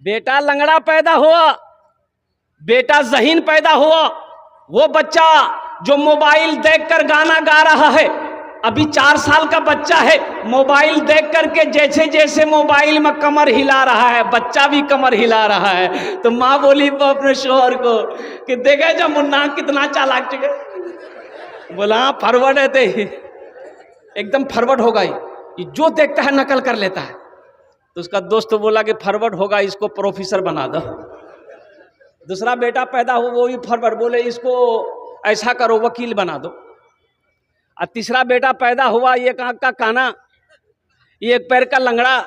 बेटा लंगड़ा पैदा हुआ, बेटा ज़हीन पैदा हुआ, वो बच्चा जो मोबाइल देखकर गाना गा रहा है, अभी 4 साल का बच्चा है, मोबाइल देख करके जैसे जैसे मोबाइल में कमर हिला रहा है, बच्चा भी कमर हिला रहा है। तो माँ बोली अपने शोहर को कि देखे जब मुन्ना कितना चालाक चुके। बोला हाँ फॉरवर्ड है, एकदम फॉरवर्ड होगा, ये जो देखता है नकल कर लेता है। तो उसका दोस्त बोला कि फॉरवर्ड होगा, इसको प्रोफेसर बना दो। दूसरा बेटा पैदा हो, वो भी फॉरवर्ड, बोले इसको ऐसा करो वकील बना दो। और तीसरा बेटा पैदा हुआ, एक आँख का काना, एक पैर का लंगड़ा,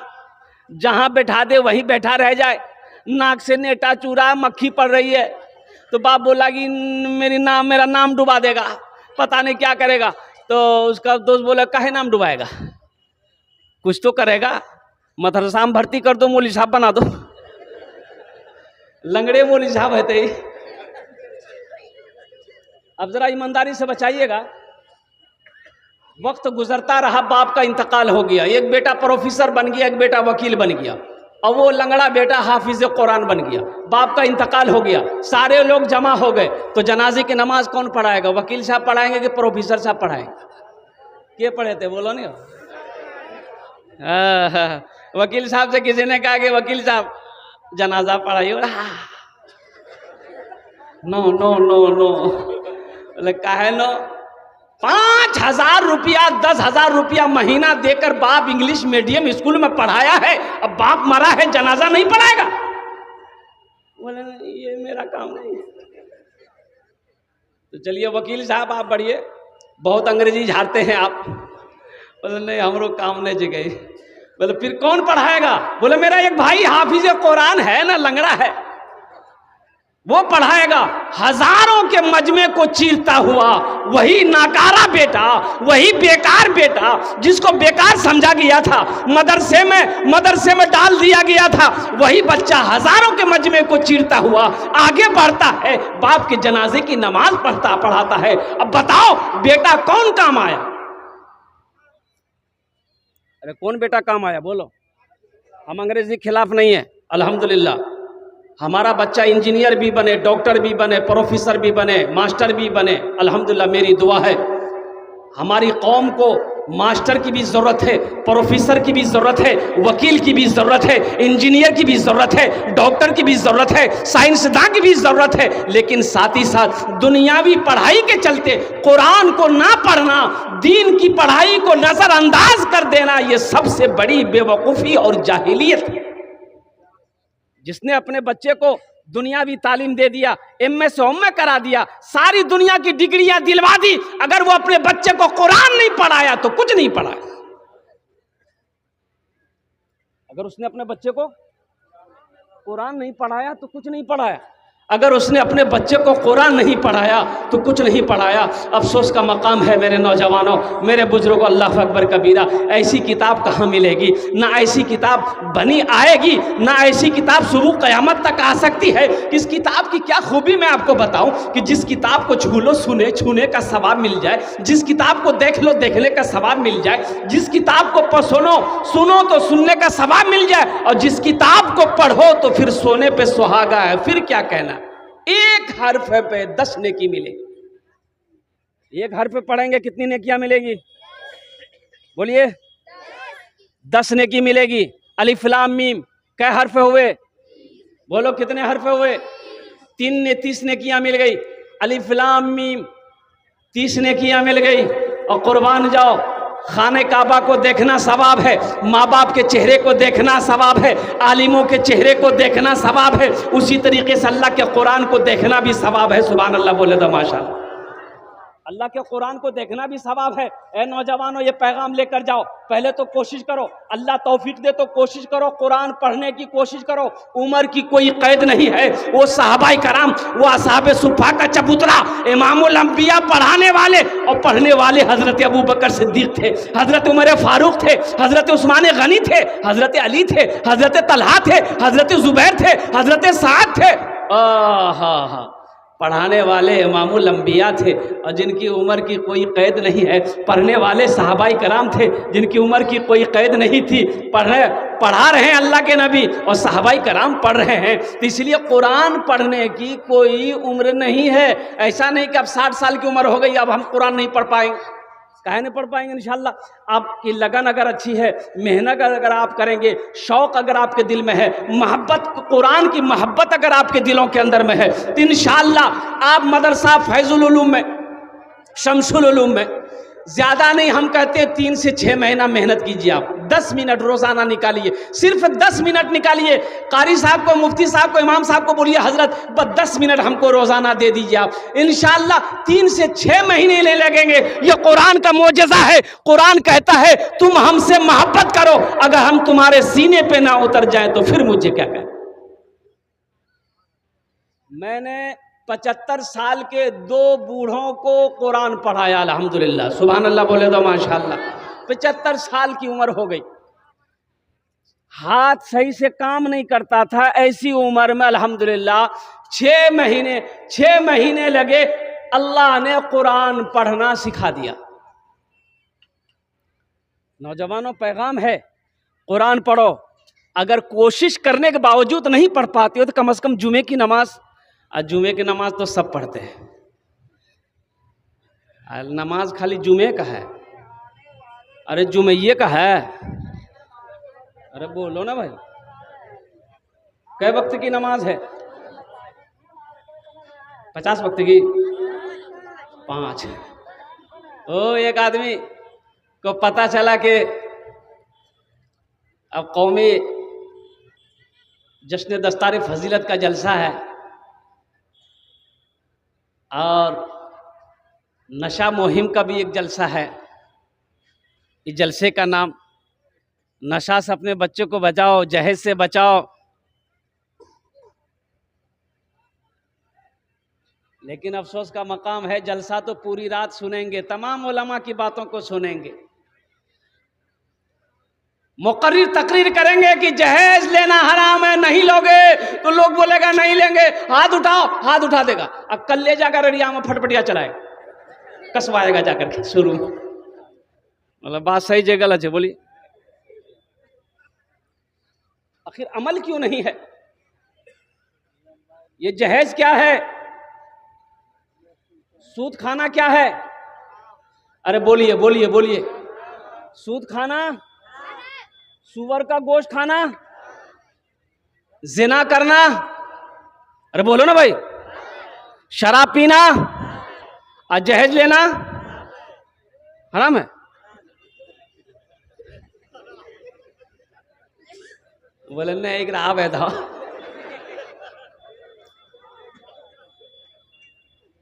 जहाँ बैठा दे वहीं बैठा रह जाए, नाक से नेटा चूरा, मक्खी पड़ रही है। तो बाप बोला कि मेरा नाम डुबा देगा, पता नहीं क्या करेगा। तो उसका दोस्त बोला काहे नाम डुबाएगा, कुछ तो करेगा, मदरसा में भर्ती कर दो, मौलवी साहब बना दो। लंगड़े मौलवी साहब है। तो अब जरा ईमानदारी से बचाइएगा। वक्त गुजरता रहा, बाप का इंतकाल हो गया, एक बेटा प्रोफेसर बन गया, एक बेटा वकील बन गया, और वो लंगड़ा बेटा हाफिज कुरान बन गया। बाप का इंतकाल हो गया, सारे लोग जमा हो गए। तो जनाजे की नमाज कौन पढ़ाएगा, वकील साहब पढ़ाएंगे कि प्रोफेसर साहब पढ़ाएंगे? के पढ़े थे बोलो नहीं। वकील साहब से किसी ने कहा कि वकील साहब जनाजा पढ़ाइए, नो नो नो नो। बोले काहे नो? 5,000 रुपया 10,000 रुपया महीना देकर बाप इंग्लिश मीडियम स्कूल में पढ़ाया है, अब बाप मरा है, जनाजा नहीं पढ़ाएगा? बोले ये मेरा काम नहीं। तो चलिए वकील साहब आप बढ़िए, बहुत अंग्रेजी झाड़ते हैं आप। बोले नहीं हमरो काम नहीं जगह। बोले फिर कौन पढ़ाएगा? बोले मेरा एक भाई हाफिज कुरान है ना, लंगड़ा है, वो पढ़ाएगा। हजारों के मजमे को चीरता हुआ वही नाकारा बेटा, वही बेकार बेटा जिसको बेकार समझा गया था, मदरसे में डाल दिया गया था, वही बच्चा हजारों के मजमे को चीरता हुआ आगे बढ़ता है, बाप के जनाजे की नमाज पढ़ाता है। अब बताओ बेटा कौन काम आया? अरे कौन बेटा काम आया बोलो? हम अंग्रेजी के खिलाफ नहीं है, अल्हम्दुलिल्लाह हमारा बच्चा इंजीनियर भी बने, डॉक्टर भी बने, प्रोफेसर भी बने, मास्टर भी बने, अल्हम्दुलिल्लाह मेरी दुआ है। हमारी कौम को मास्टर की भी ज़रूरत है, प्रोफेसर की भी ज़रूरत है, वकील की भी ज़रूरत है, इंजीनियर की भी ज़रूरत है, डॉक्टर की भी ज़रूरत है, साइंसदान की भी ज़रूरत है। लेकिन साथ ही साथ दुनियावी पढ़ाई के चलते कुरान को ना पढ़ना, दीन की पढ़ाई को नज़रअंदाज कर देना, ये सबसे बड़ी बेवकूफ़ी और जाहिलियत है। जिसने अपने बच्चे को दुनियावी तालीम दे दिया, एमए से एमए करा दिया, सारी दुनिया की डिग्रियां दिलवा दी, अगर वो अपने बच्चे को कुरान नहीं पढ़ाया तो कुछ नहीं पढ़ाया। अगर उसने अपने बच्चे को कुरान नहीं पढ़ाया तो कुछ नहीं पढ़ाया, अगर उसने अपने बच्चे को कुरान नहीं पढ़ाया तो कुछ नहीं पढ़ाया। अफसोस का मकाम है मेरे नौजवानों, मेरे बुजुर्गों, अल्लाह अकबर कबीरा। ऐसी किताब कहाँ मिलेगी? ना ऐसी किताब बनी आएगी, ना ऐसी किताब सुबह क़यामत तक आ सकती है। इस किताब की क्या खूबी मैं आपको बताऊं कि जिस किताब को छू लो छूने का सवाब मिल जाए, जिस किताब को देख लो देखने का सवाब मिल जाए, जिस किताब को सुनो तो सुनने का सवाब मिल जाए, और जिस किताब को पढ़ो तो फिर सोने पे सुहागा है। फिर क्या कहना, एक हर्फ पे 10 नेकी मिलेगी। एक हर्फ पे पढ़ेंगे कितनी नेकियां मिलेगी? बोलिए 10 नेकी मिलेगी। अलिफ लाम मीम कै हर्फ हुए? बोलो कितने हर्फ हुए? 30 नेकियां मिल गई। अलिफ लाम मीम 30 नेकियां मिल गई। और कुर्बान जाओ, खाने काबा को देखना सवाब है, माँ बाप के चेहरे को देखना सवाब है, आलिमों के चेहरे को देखना सवाब है, उसी तरीके से अल्लाह के कुरान को देखना भी सवाब है। सुभान अल्लाह बोले तो माशाअल्लाह। अल्लाह के कुरान को देखना भी सवाब है। ए नौजवानों, ये पैगाम लेकर जाओ। पहले तो कोशिश करो, अल्लाह तौफीक दे तो कोशिश करो, कुरान पढ़ने की कोशिश करो। उम्र की कोई कैद नहीं है। वो सहाबाए कराम, वो असहाबे सुफ़ा का चबूतरा, इमामुल अंबिया पढ़ाने वाले और पढ़ने वाले हजरत अबू बकर सिद्दीक थे, हजरत उमर फारूक थे, हजरत उस्मान गनी थे, हजरत अली थे, हजरत तलहा थे, हजरत जुबैर थे, हजरत साद थे। पढ़ाने वाले इमामुल अंबिया थे और जिनकी उम्र की कोई कैद नहीं है। पढ़ने वाले सहाबाई कराम थे जिनकी उम्र की कोई कैद नहीं थी। पढ़ा रहे हैं अल्लाह के नबी और सहाबाई कराम पढ़ रहे हैं। तो इसलिए कुरान पढ़ने की कोई उम्र नहीं है। ऐसा नहीं कि अब 60 साल की उम्र हो गई अब हम कुरान नहीं पढ़ पाएंगे, काहे नहीं पढ़ पाएंगे। इंशाल्लाह आपकी लगन अगर अच्छी है, मेहनत अगर आप करेंगे, शौक़ अगर आपके दिल में है, मोहब्बत कुरान की मोहब्बत अगर आपके दिलों के अंदर में है, तो इंशाल्लाह आप मदरसा फैजुल उलूम में, शमसुल उलूम में ज़्यादा नहीं, हम कहते हैं 3 से 6 महीना मेहनत कीजिए। आप 10 मिनट रोज़ाना निकालिए, सिर्फ 10 मिनट निकालिए। कारी साहब को, मुफ्ती साहब को, इमाम साहब को बोलिए हजरत बस 10 मिनट हमको रोज़ाना दे दीजिए आप। इंशाअल्लाह 3 से 6 महीने ले लगेंगे। ये कुरान का मोजज़ा है। कुरान कहता है तुम हमसे मोहब्बत करो, अगर हम तुम्हारे सीने पे ना उतर जाए तो फिर मुझे क्या कहें। मैंने 75 साल के 2 बूढ़ों को कुरान पढ़ाया, अल्हम्दुलिल्लाह, सुभान अल्लाह बोले तो माशाअल्लाह। 75 साल की उम्र हो गई, हाथ सही से काम नहीं करता था। ऐसी उम्र में अल्हम्दुलिल्लाह 6 महीने लगे, अल्लाह ने कुरान पढ़ना सिखा दिया। नौजवानों, पैगाम है कुरान पढ़ो। अगर कोशिश करने के बावजूद नहीं पढ़ पाते हो तो कम से कम जुमे की नमाज, आज जुमे की नमाज तो सब पढ़ते हैं, नमाज खाली जुमे का है। अरे जुमैये का है, अरे बोलो ना भाई, कै वक्त की नमाज है? 50 वक्त की 5। ओ एक आदमी को पता चला कि अब कौमी जश्न दस्तार फजीलत का जलसा है और नशा मुहिम का भी एक जलसा है। इस जलसे का नाम नशा से अपने बच्चों को बचाओ, जहेज से बचाओ। लेकिन अफसोस का मकाम है, जलसा तो पूरी रात सुनेंगे, तमाम उलमा की बातों को सुनेंगे, मुकर्रिर तकरीर करेंगे कि जहेज लेना हराम है, नहीं लोगे तो लोग बोलेगा नहीं लेंगे, हाथ उठाओ, हाथ उठा देगा। अब कल ले जाकर रिया में फटफटिया चलाएगा, कसवाएगा जाकर के शुरू में। मतलब बात सही जगह गलत है, बोलिए। आखिर अमल क्यों नहीं है? ये जहेज क्या है? सूद खाना क्या है? अरे बोलिए बोलिए बोलिए। सूद खाना, सुअर का गोश्त खाना, जिना करना, अरे बोलो ना भाई, शराब पीना और जहेज लेना हराम है। बोले नहीं, एक राह है था।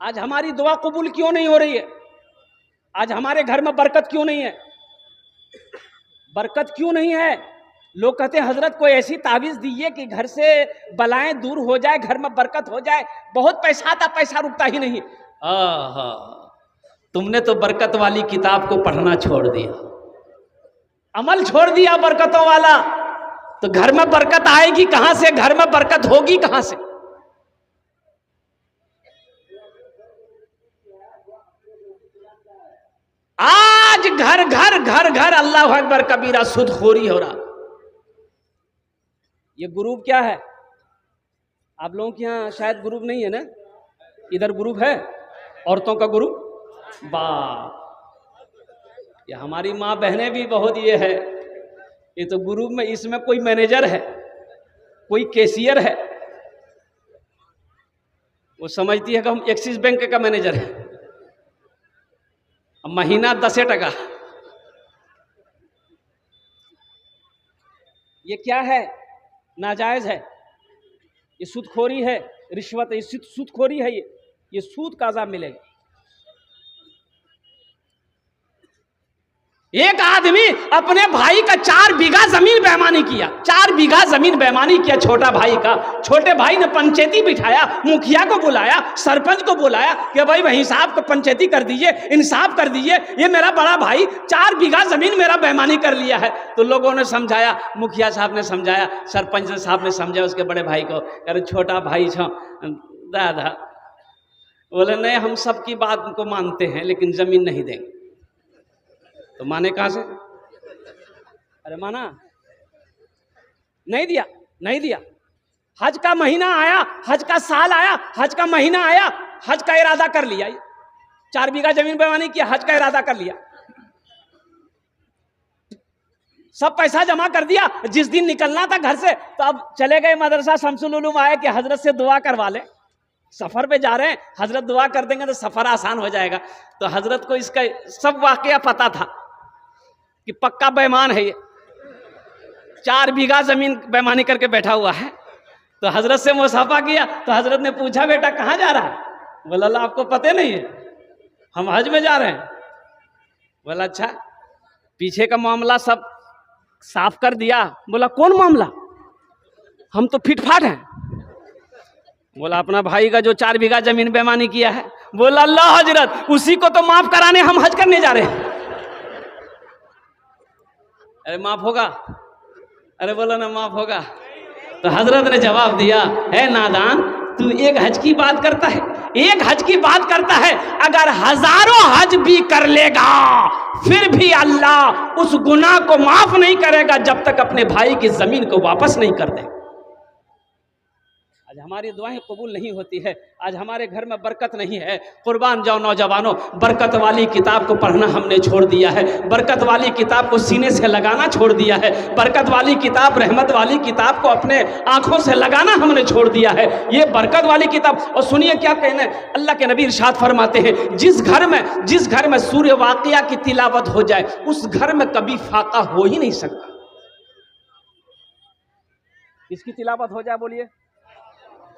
आज हमारी दुआ कबूल क्यों नहीं हो रही है? आज हमारे घर में बरकत क्यों नहीं है? बरकत क्यों नहीं है? लोग कहते हैं हजरत कोई ऐसी तावीज़ दीजिए कि घर से बलाएं दूर हो जाए, घर में बरकत हो जाए। बहुत पैसा आता, पैसा रुकता ही नहीं। तुमने तो बरकत वाली किताब को पढ़ना छोड़ दिया, अमल छोड़ दिया बरकतों वाला, तो घर में बरकत आएगी कहां से? घर में बरकत होगी कहां से? आज घर घर घर घर अल्लाह अकबर कबीरा सुदखोरी हो रहा। ये ग्रुप क्या है? आप लोगों के यहाँ शायद ग्रुप नहीं है ना? इधर ग्रुप है, औरतों का ग्रुप। वाह, ये हमारी माँ बहनें भी बहुत ये है। ये तो ग्रुप में, इसमें कोई मैनेजर है, कोई कैशियर है, वो समझती है कि हम एक्सिस बैंक का मैनेजर है, महीना 10 टका। ये क्या है? नाजायज है, ये सूदखोरी है, रिश्वत है, ये सूदखोरी है। ये सूद का अज़ाब मिलेगा। एक आदमी अपने भाई का 4 बीघा जमीन बेईमानी किया, 4 बीघा जमीन बेईमानी किया छोटा भाई का। छोटे भाई ने पंचायती बिठाया, मुखिया को बुलाया, सरपंच को बुलाया कि भाई हिसाब को पंचायती कर दीजिए, इंसाफ कर दीजिए, ये मेरा बड़ा भाई 4 बीघा जमीन मेरा बेईमानी कर लिया है। तो लोगों ने समझाया, मुखिया साहब ने समझाया, सरपंच साहब ने समझाया उसके बड़े भाई को, अरे छोटा भाई छो दादा बोले नहीं, हम सबकी बात को मानते हैं लेकिन जमीन नहीं देंगे। तो माने कहां से? अरे माना नहीं दिया, नहीं दिया। हज का महीना आया, हज का साल आया, हज का महीना आया, हज का इरादा कर लिया, 4 बीघा जमीन बेईमानी किया, हज का इरादा कर लिया, सब पैसा जमा कर दिया। जिस दिन निकलना था घर से तो अब चले गए मदरसा शमसुल उलूम, आए कि हजरत से दुआ करवा ले, सफर पे जा रहे हैं, हजरत दुआ कर देंगे तो सफर आसान हो जाएगा। तो हजरत को इसका सब वाकया पता था कि पक्का बेईमान है ये, 4 बीघा जमीन बेईमानी करके बैठा हुआ है। तो हजरत से मुसाफा किया तो हजरत ने पूछा, बेटा कहाँ जा रहा है? बोला अल्लाह आपको पता नहीं है, हम हज में जा रहे हैं। बोला अच्छा, पीछे का मामला सब साफ कर दिया? बोला कौन मामला, हम तो फिट फाट हैं। बोला अपना भाई का जो 4 बीघा जमीन बेईमानी किया है। बोला अल्लाह हजरत, उसी को तो माफ कराने हम हज करने जा रहे हैं। अरे माफ होगा? अरे बोला ना माफ होगा। तो हजरत ने जवाब दिया, है नादान, तू एक हज की बात करता है, एक हज की बात करता है, अगर हजारों हज भी कर लेगा फिर भी अल्लाह उस गुनाह को माफ नहीं करेगा जब तक अपने भाई की जमीन को वापस नहीं कर दे। आज हमारी दुआएं कबूल नहीं होती है, आज हमारे घर में बरकत नहीं है। कुर्बान जाओ नौजवानों, बरकत वाली किताब को पढ़ना हमने छोड़ दिया है, बरकत वाली किताब को सीने से लगाना छोड़ दिया है, बरकत वाली किताब, रहमत वाली किताब को अपने आंखों से लगाना हमने छोड़ दिया है। ये बरकत वाली किताब। और सुनिए क्या कहना है, अल्लाह के नबी इरशाद फरमाते हैं, जिस घर में सूर्य वाक़िया की तिलावत हो जाए उस घर में कभी फाका हो ही नहीं सकता। इसकी तिलावत हो जाए, बोलिए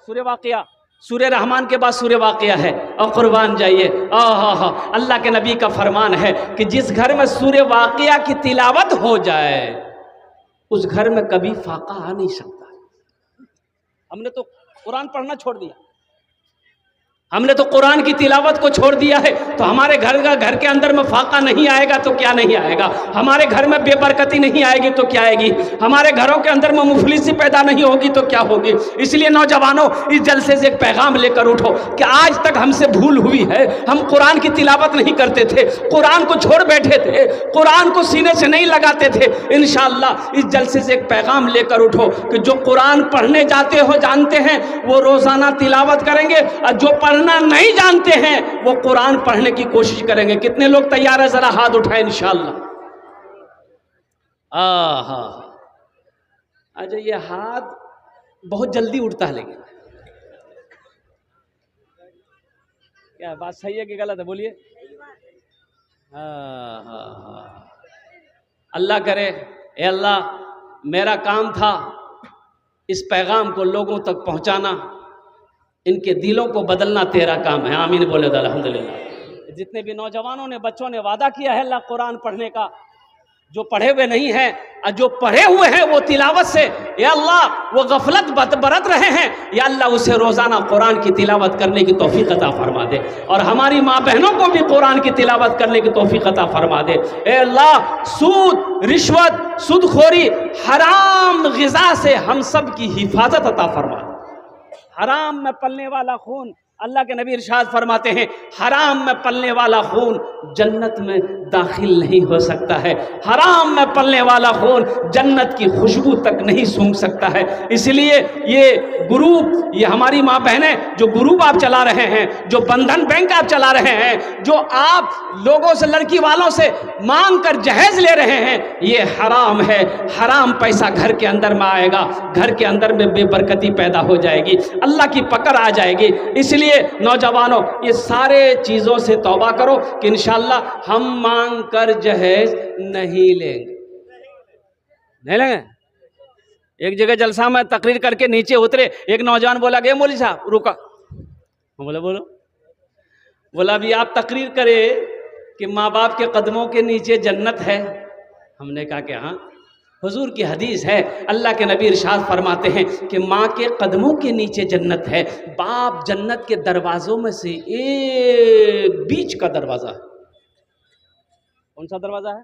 सूर्य वाक़िया, सूर्य रहमान के बाद सूर्य वाक़िया है। और कुर्बान जाइए, अल्लाह के नबी का फरमान है कि जिस घर में सूर्य वाक़िया की तिलावत हो जाए उस घर में कभी फाका आ नहीं सकता। हमने तो कुरान पढ़ना छोड़ दिया, हमने तो कुरान की तिलावत को छोड़ दिया है। तो हमारे घर के अंदर में फाका नहीं आएगा तो क्या नहीं आएगा, हमारे घर में बेबरकती नहीं आएगी तो क्या आएगी, हमारे घरों के अंदर में मुफलिसी पैदा नहीं होगी तो क्या होगी। इसलिए नौजवानों, इस जलसे से एक पैगाम लेकर उठो कि आज तक हमसे भूल हुई है, हम कुरान की तिलावत नहीं करते थे, कुरान को छोड़ बैठे थे, कुरान को सीने से नहीं लगाते थे। इंशाअल्लाह इस जलसे से एक पैगाम लेकर उठो कि जो कुरान पढ़ने जाते हो जानते हैं वो रोजाना तिलावत करेंगे, और जो पढ़ना नहीं जानते हैं वो कुरान पढ़ने की कोशिश करेंगे। कितने लोग तैयार है, जरा हाथ उठाएं इंशाअल्लाह। अच्छा, ये हाथ बहुत जल्दी उठता है, लेकिन क्या बात सही है कि गलत है, बोलिए। अल्लाह करे, ए अल्लाह मेरा काम था इस पैगाम को लोगों तक पहुंचाना, इनके दिलों को बदलना तेरा काम है। आमीन बोले तो अल्हम्दुलिल्लाह। जितने भी नौजवानों ने, बच्चों ने वादा किया है अल्लाह कुरान पढ़ने का, जो पढ़े हुए नहीं हैं और जो पढ़े हुए हैं वो तिलावत से, या अल्लाह वो गफलत बरत रहे हैं, या अल्लाह उसे रोज़ाना कुरान की तिलावत करने की तौफीक अता फरमा दे, और हमारी माँ बहनों को भी कुरान की तिलावत करने की तौफीक अता फरमा दे। ए अल्लाह, सूद, रिश्वत, सूदखोरी, हराम ग़िज़ा से हम सब की हिफाजत अता फरमा दे। हराम में पलने वाला खून, अल्लाह के नबी इरशाद फरमाते हैं, हराम में पलने वाला खून जन्नत में दाखिल नहीं हो सकता है, हराम में पलने वाला खून जन्नत की खुशबू तक नहीं सूंघ सकता है। इसलिए ये ग्रुप, ये हमारी माँ बहनें जो ग्रुप आप चला रहे हैं, जो बंधन बैंक आप चला रहे हैं, जो आप लोगों से, लड़की वालों से मांग कर जहेज ले रहे हैं, ये हराम है। हराम पैसा घर के अंदर में आएगा, घर के अंदर में बेबरकती पैदा हो जाएगी, अल्लाह की पकड़ आ जाएगी। इसलिए नौजवानों, ये सारे चीज़ों से तौबा करो कि इंशाअल्लाह हम मांग कर जहेज नहीं लेंगे, नहीं लेंगे। एक जगह जलसा में तकरीर करके नीचे उतरे, एक नौजवान बोला, गए मौलवी साहब रुका, बोला बोलो, बोला अभी आप तकरीर करे कि माँ बाप के कदमों के नीचे जन्नत है। हमने कहा कि हाँ, हुजूर की हदीस है, अल्लाह के नबी इरशाद फरमाते हैं कि माँ के कदमों के नीचे जन्नत है। बाप जन्नत के दरवाज़ों में से एक बीच का दरवाज़ा है। कौन सा दरवाज़ा है?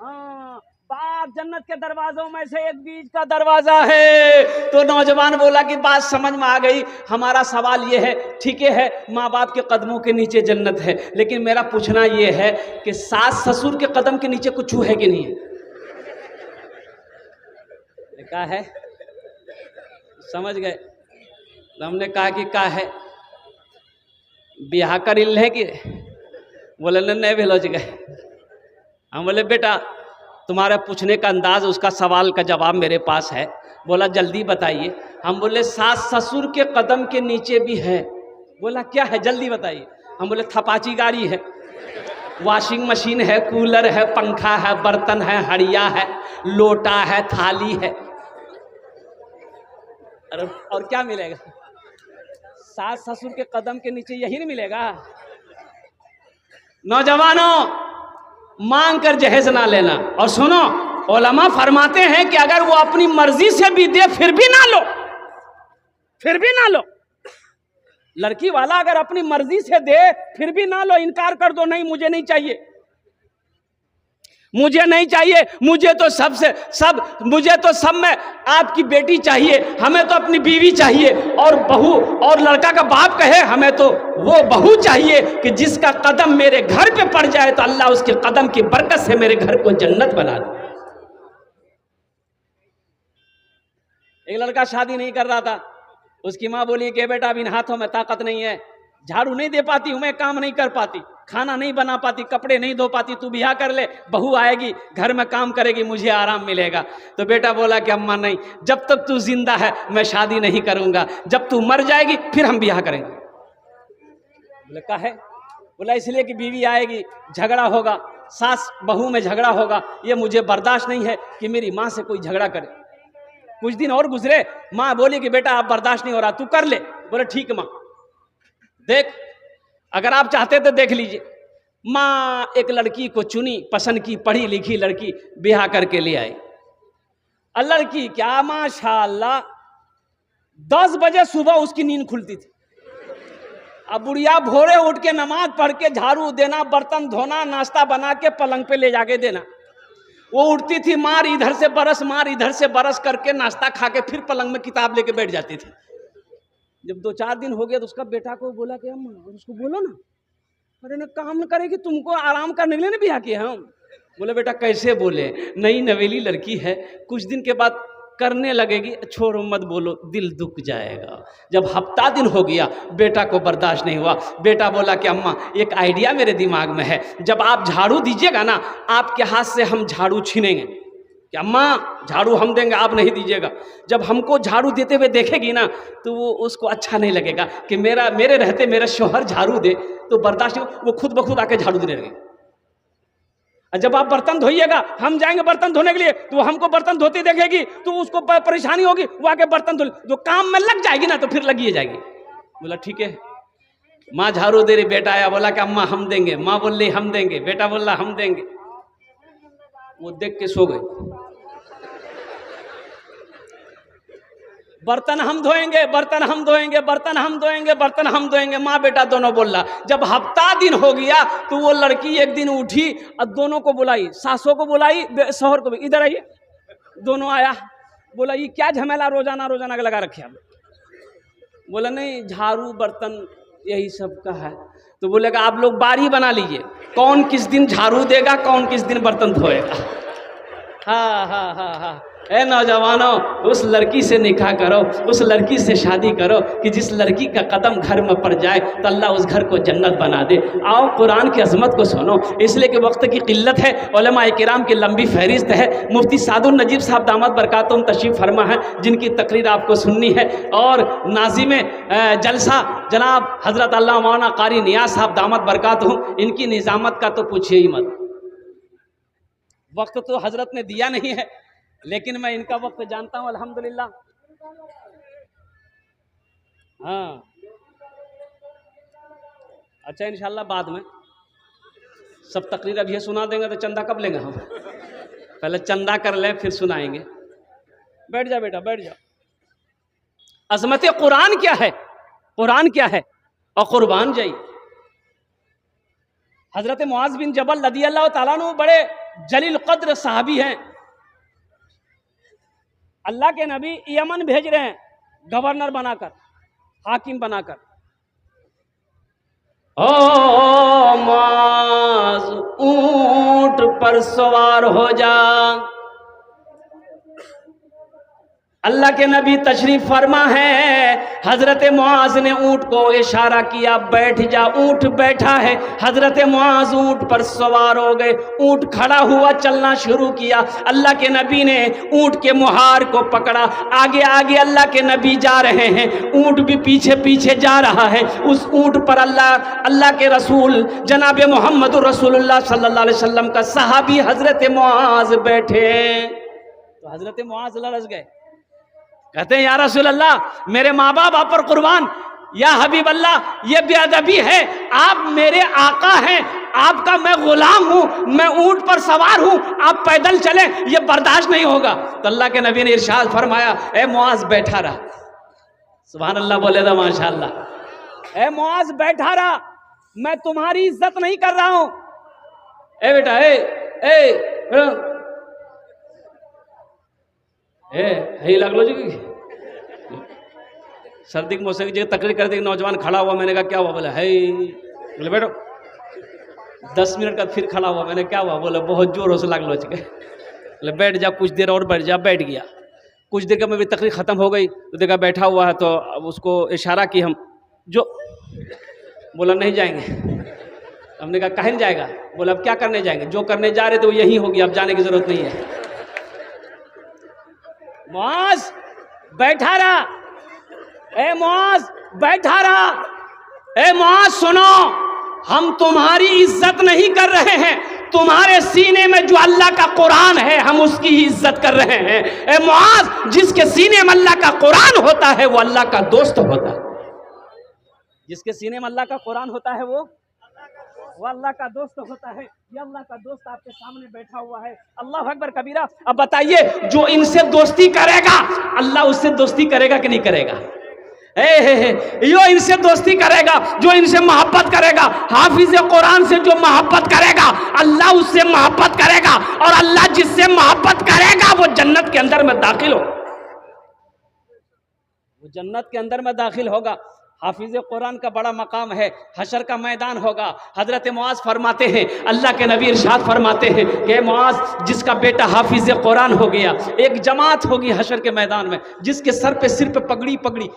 हाँ, बाप जन्नत के दरवाजों में से एक बीच का दरवाजा है। तो नौजवान बोला कि बात समझ में आ गई, हमारा सवाल ये है, ठीक है माँ बाप के कदमों के नीचे जन्नत है, लेकिन मेरा पूछना ये है कि सास ससुर के कदम के नीचे कुछ है कि नहीं है? क्या है? समझ गए? तो हमने कहा कि क्या है, ब्याह कर इल है कि? बोले नहीं भेलोज गए। हम बोले बेटा तुम्हारे पूछने का अंदाज, उसका सवाल का जवाब मेरे पास है। बोला जल्दी बताइए। हम बोले सास ससुर के कदम के नीचे भी है। बोला क्या है, जल्दी बताइए। हम बोले थपाची गाड़ी है, वॉशिंग मशीन है, कूलर है, पंखा है, बर्तन है, हड़िया है, लोटा है, थाली है। अरे और क्या मिलेगा? सास ससुर के कदम के नीचे यही नहीं मिलेगा? नौजवानों मांग कर जहेज ना लेना। और सुनो, उलमा फरमाते हैं कि अगर वो अपनी मर्जी से भी दे फिर भी ना लो, फिर भी ना लो। लड़की वाला अगर अपनी मर्जी से दे फिर भी ना लो, इनकार कर दो, नहीं मुझे नहीं चाहिए, मुझे नहीं चाहिए, मुझे तो मुझे तो सब में आपकी बेटी चाहिए, हमें तो अपनी बीवी चाहिए। और बहू, और लड़का का बाप कहे हमें तो वो बहू चाहिए कि जिसका कदम मेरे घर पे पड़ जाए तो अल्लाह उसके कदम की बरकत से मेरे घर को जन्नत बना दे। एक लड़का शादी नहीं कर रहा था, उसकी माँ बोली कि बेटा अब इन हाथों में ताकत नहीं है, झाड़ू नहीं दे पाती हूं मैं, काम नहीं कर पाती, खाना नहीं बना पाती, कपड़े नहीं धो पाती, तू ब्याह कर ले, बहू आएगी घर में काम करेगी, मुझे आराम मिलेगा। तो बेटा बोला कि अम्मा नहीं, जब तक तू जिंदा है मैं शादी नहीं करूंगा, जब तू मर जाएगी फिर हम ब्याह करेंगे। बोले क्या है? बोला इसलिए कि बीवी आएगी, झगड़ा होगा, सास बहू में झगड़ा होगा, ये मुझे बर्दाश्त नहीं है कि मेरी माँ से कोई झगड़ा करे। कुछ दिन और गुजरे, माँ बोली कि बेटा अब बर्दाश्त नहीं हो रहा, तू कर ले। बोले ठीक माँ, देख अगर आप चाहते तो देख लीजिए। माँ एक लड़की को चुनी, पसंद की, पढ़ी लिखी लड़की, ब्याह करके ले आई। लड़की क्या माशाअल्लाह 10 बजे सुबह उसकी नींद खुलती थी। अब बुढ़िया भोरे उठ के नमाज पढ़ के झाड़ू देना, बर्तन धोना, नाश्ता बना के पलंग पे ले जाके देना। वो उठती थी, मार इधर से बरस, मार इधर से बरस करके नाश्ता खा के फिर पलंग में किताब लेके बैठ जाती थी। जब 2-4 दिन हो गया तो उसका बेटा को बोला कि अम्मा, उसको बोलो ना, अरे ना काम न करेगी, तुमको आराम करने के लिए ना ब्याह किया हम। बोले बेटा कैसे बोले, नई नवेली लड़की है, कुछ दिन के बाद करने लगेगी, छोड़ो मत बोलो, दिल दुख जाएगा। जब हफ्ता दिन हो गया बेटा को बर्दाश्त नहीं हुआ, बेटा बोला कि अम्मा एक आइडिया मेरे दिमाग में है, जब आप झाड़ू दीजिएगा ना आपके हाथ से हम झाड़ू छीनेंगे। कि अम्मा झाड़ू हम देंगे, आप नहीं दीजिएगा। जब हमको झाड़ू देते हुए देखेगी ना तो वो उसको अच्छा नहीं लगेगा कि मेरे रहते मेरा शौहर झाड़ू दे, तो बर्दाश्त नहीं, वो खुद ब खुद आके झाड़ू देने लगे। जब आप बर्तन धोइएगा, हम जाएंगे बर्तन धोने के लिए, तो हमको बर्तन धोते देखेगी तो उसको परेशानी होगी, वो आके बर्तन धो, जो काम में लग जाएगी ना तो फिर लगी जाएगी। बोला ठीक है। माँ झाड़ू दे रही, बेटा आया, बोला कि अम्मा हम देंगे, माँ बोल रही हम देंगे, बेटा बोल रहा हम देंगे। वो देख के सो गए। बर्तन हम धोएंगे, बर्तन हम धोएंगे, बर्तन हम धोएंगे, बर्तन हम धोएंगे, माँ बेटा दोनों बोल रहा। जब हफ्ता दिन हो गया तो वो लड़की एक दिन उठी और दोनों को बुलाई, सासों को बुलाई, शौहर को भी, इधर आइए। दोनों आया, बोला ये क्या झमेला रोजाना रोजाना लगा रखे आप? बोला नहीं झाड़ू बर्तन यही सब का है। तो बोलेगा आप लोग बारी बना लीजिए, कौन किस दिन झाड़ू देगा, कौन किस दिन बर्तन धोएगा। हाँ हाँ हाँ हाँ। ए नौजवानों, उस लड़की से निकाह करो, उस लड़की से शादी करो कि जिस लड़की का कदम घर में पड़ जाए तो अल्लाह उस घर को जन्नत बना दे। आओ कुरान की अजमत को सुनो, इसलिए कि वक्त की किल्लत है, उलमा किराम की लंबी फहरिस्त है। मुफ्ती सादुल नजीब साहब दामत बरकातुहुम तशरीफ़ फरमा है, जिनकी तकरीर आपको सुननी है। और नाज़िम जलसा जनाब हज़रत अल्लामा मौलाना कारी नियाज़ साहब दामत बरकातुहुम, इनकी निज़ामत का तो पूछिए ही मत। वक्त तो हज़रत ने दिया नहीं है, लेकिन मैं इनका वक्त जानता हूँ अल्हम्दुलिल्लाह। हाँ अच्छा, इंशाल्लाह बाद में सब तकरीर अब ये सुना देंगे तो चंदा कब लेंगे हम? पहले चंदा कर ले फिर सुनाएंगे। बैठ जा बेटा, बैठ जा। अज़मत कुरान क्या है, कुरान क्या है, और कुर्बान जाई। हजरत मुआज़ बिन जबल रज़ियल्लाहु ताला अन्हु बड़े जलील कद्र सहाबी हैं, अल्लाह के नबी यमन भेज रहे हैं गवर्नर बनाकर, हाकिम बनाकर। ओ मुआज़ ऊंट पर सवार हो जा। अल्लाह के नबी तशरीफ फरमा है, हजरत मुआज़ ने ऊंट को इशारा किया बैठ जा। ऊंट बैठा है, हजरत मुआज़ ऊंट पर सवार हो गए। ऊंट खड़ा हुआ, चलना शुरू किया। अल्लाह के नबी ने ऊंट के मुहार को पकड़ा, आगे आगे अल्लाह के नबी जा रहे हैं, ऊंट भी पीछे पीछे जा रहा है। उस ऊंट पर अल्लाह के रसूल जनाब मोहम्मद रसूलुल्लाह सल्लल्लाहु अलैहि वसल्लम का सहाबी हजरत मुआज़ बैठे। तो हजरत मुआज़ लरज़ गए, कहते हैं या रसूल अल्लाह मेरे माँ बाप आप पर कुर्बान, या हबीब अल्लाह ये बेअदबी है, आप मेरे आका हैं, आपका मैं गुलाम हूं, मैं ऊंट पर सवार हूं, आप पैदल चले, ये बर्दाश्त नहीं होगा। तो अल्लाह के नबी ने इरशाद फरमाया, ए मुआज़ बैठा रहा। सुभान अल्लाह बोले था माशाअल्लाह। ए मुआज़ बैठा रहा, मैं तुम्हारी इज्जत नहीं कर रहा हूं। ए बेटा हे लगलो जी सर्दी के मौसम की जगह तकरीर करते नौजवान खड़ा हुआ। मैंने कहा क्या हुआ? बोला है, बोले बैठो। 10 मिनट का फिर खड़ा हुआ। मैंने क्या हुआ? बोला बहुत जोरों से लगलो जी। बोले बैठ जा, कुछ देर और बैठ जा। बैठ गया। कुछ देर का मेरी तकरीर ख़त्म हो गई तो देखा बैठा हुआ है, तो अब उसको इशारा की हम जो, बोला नहीं जाएंगे। हमने कहा कहीं जाएगा? बोला अब क्या करने जाएंगे, जो करने जा रहे थे वो यही होगी, अब जाने की जरूरत नहीं है। मुआज़ बैठा रहा, ए मुआज़ बैठा रहा। ए मुआज़ सुनो, हम तुम्हारी इज्जत नहीं कर रहे हैं, तुम्हारे सीने में जो अल्लाह का कुरान है हम उसकी ही इज्जत कर रहे हैं। ए मुआज़, जिसके सीने में अल्लाह का कुरान होता है वो अल्लाह का दोस्त होता है। जिसके सीने में अल्लाह का कुरान होता है वो अल्लाह का दोस्त होता है। ये अल्लाह का दोस्त आपके सामने बैठा हुआ है। अल्लाह अकबर कबीरा। अब बताइए, जो इनसे दोस्ती करेगा अल्लाह उससे दोस्ती करेगा कि नहीं करेगा? यो इनसे दोस्ती करेगा, जो इनसे मोहब्बत करेगा, हाफिज कुरान से जो मोहब्बत करेगा अल्लाह उससे मोहब्बत करेगा, और अल्लाह जिससे मोहब्बत करेगा वो जन्नत के अंदर में दाखिल हो, वो जन्नत के अंदर में दाखिल होगा। हाफिज कुरान का बड़ा मकाम है, हशर का मैदान होगा। हजरत मुआज़ फरमाते हैं, अल्लाह के नबी इरशाद फरमाते हैं कि मुआज़, जिसका बेटा हाफिज कुरान हो गया, एक जमात होगी हशर के मैदान में, जिसके सर पे पगड़ी पगड़ी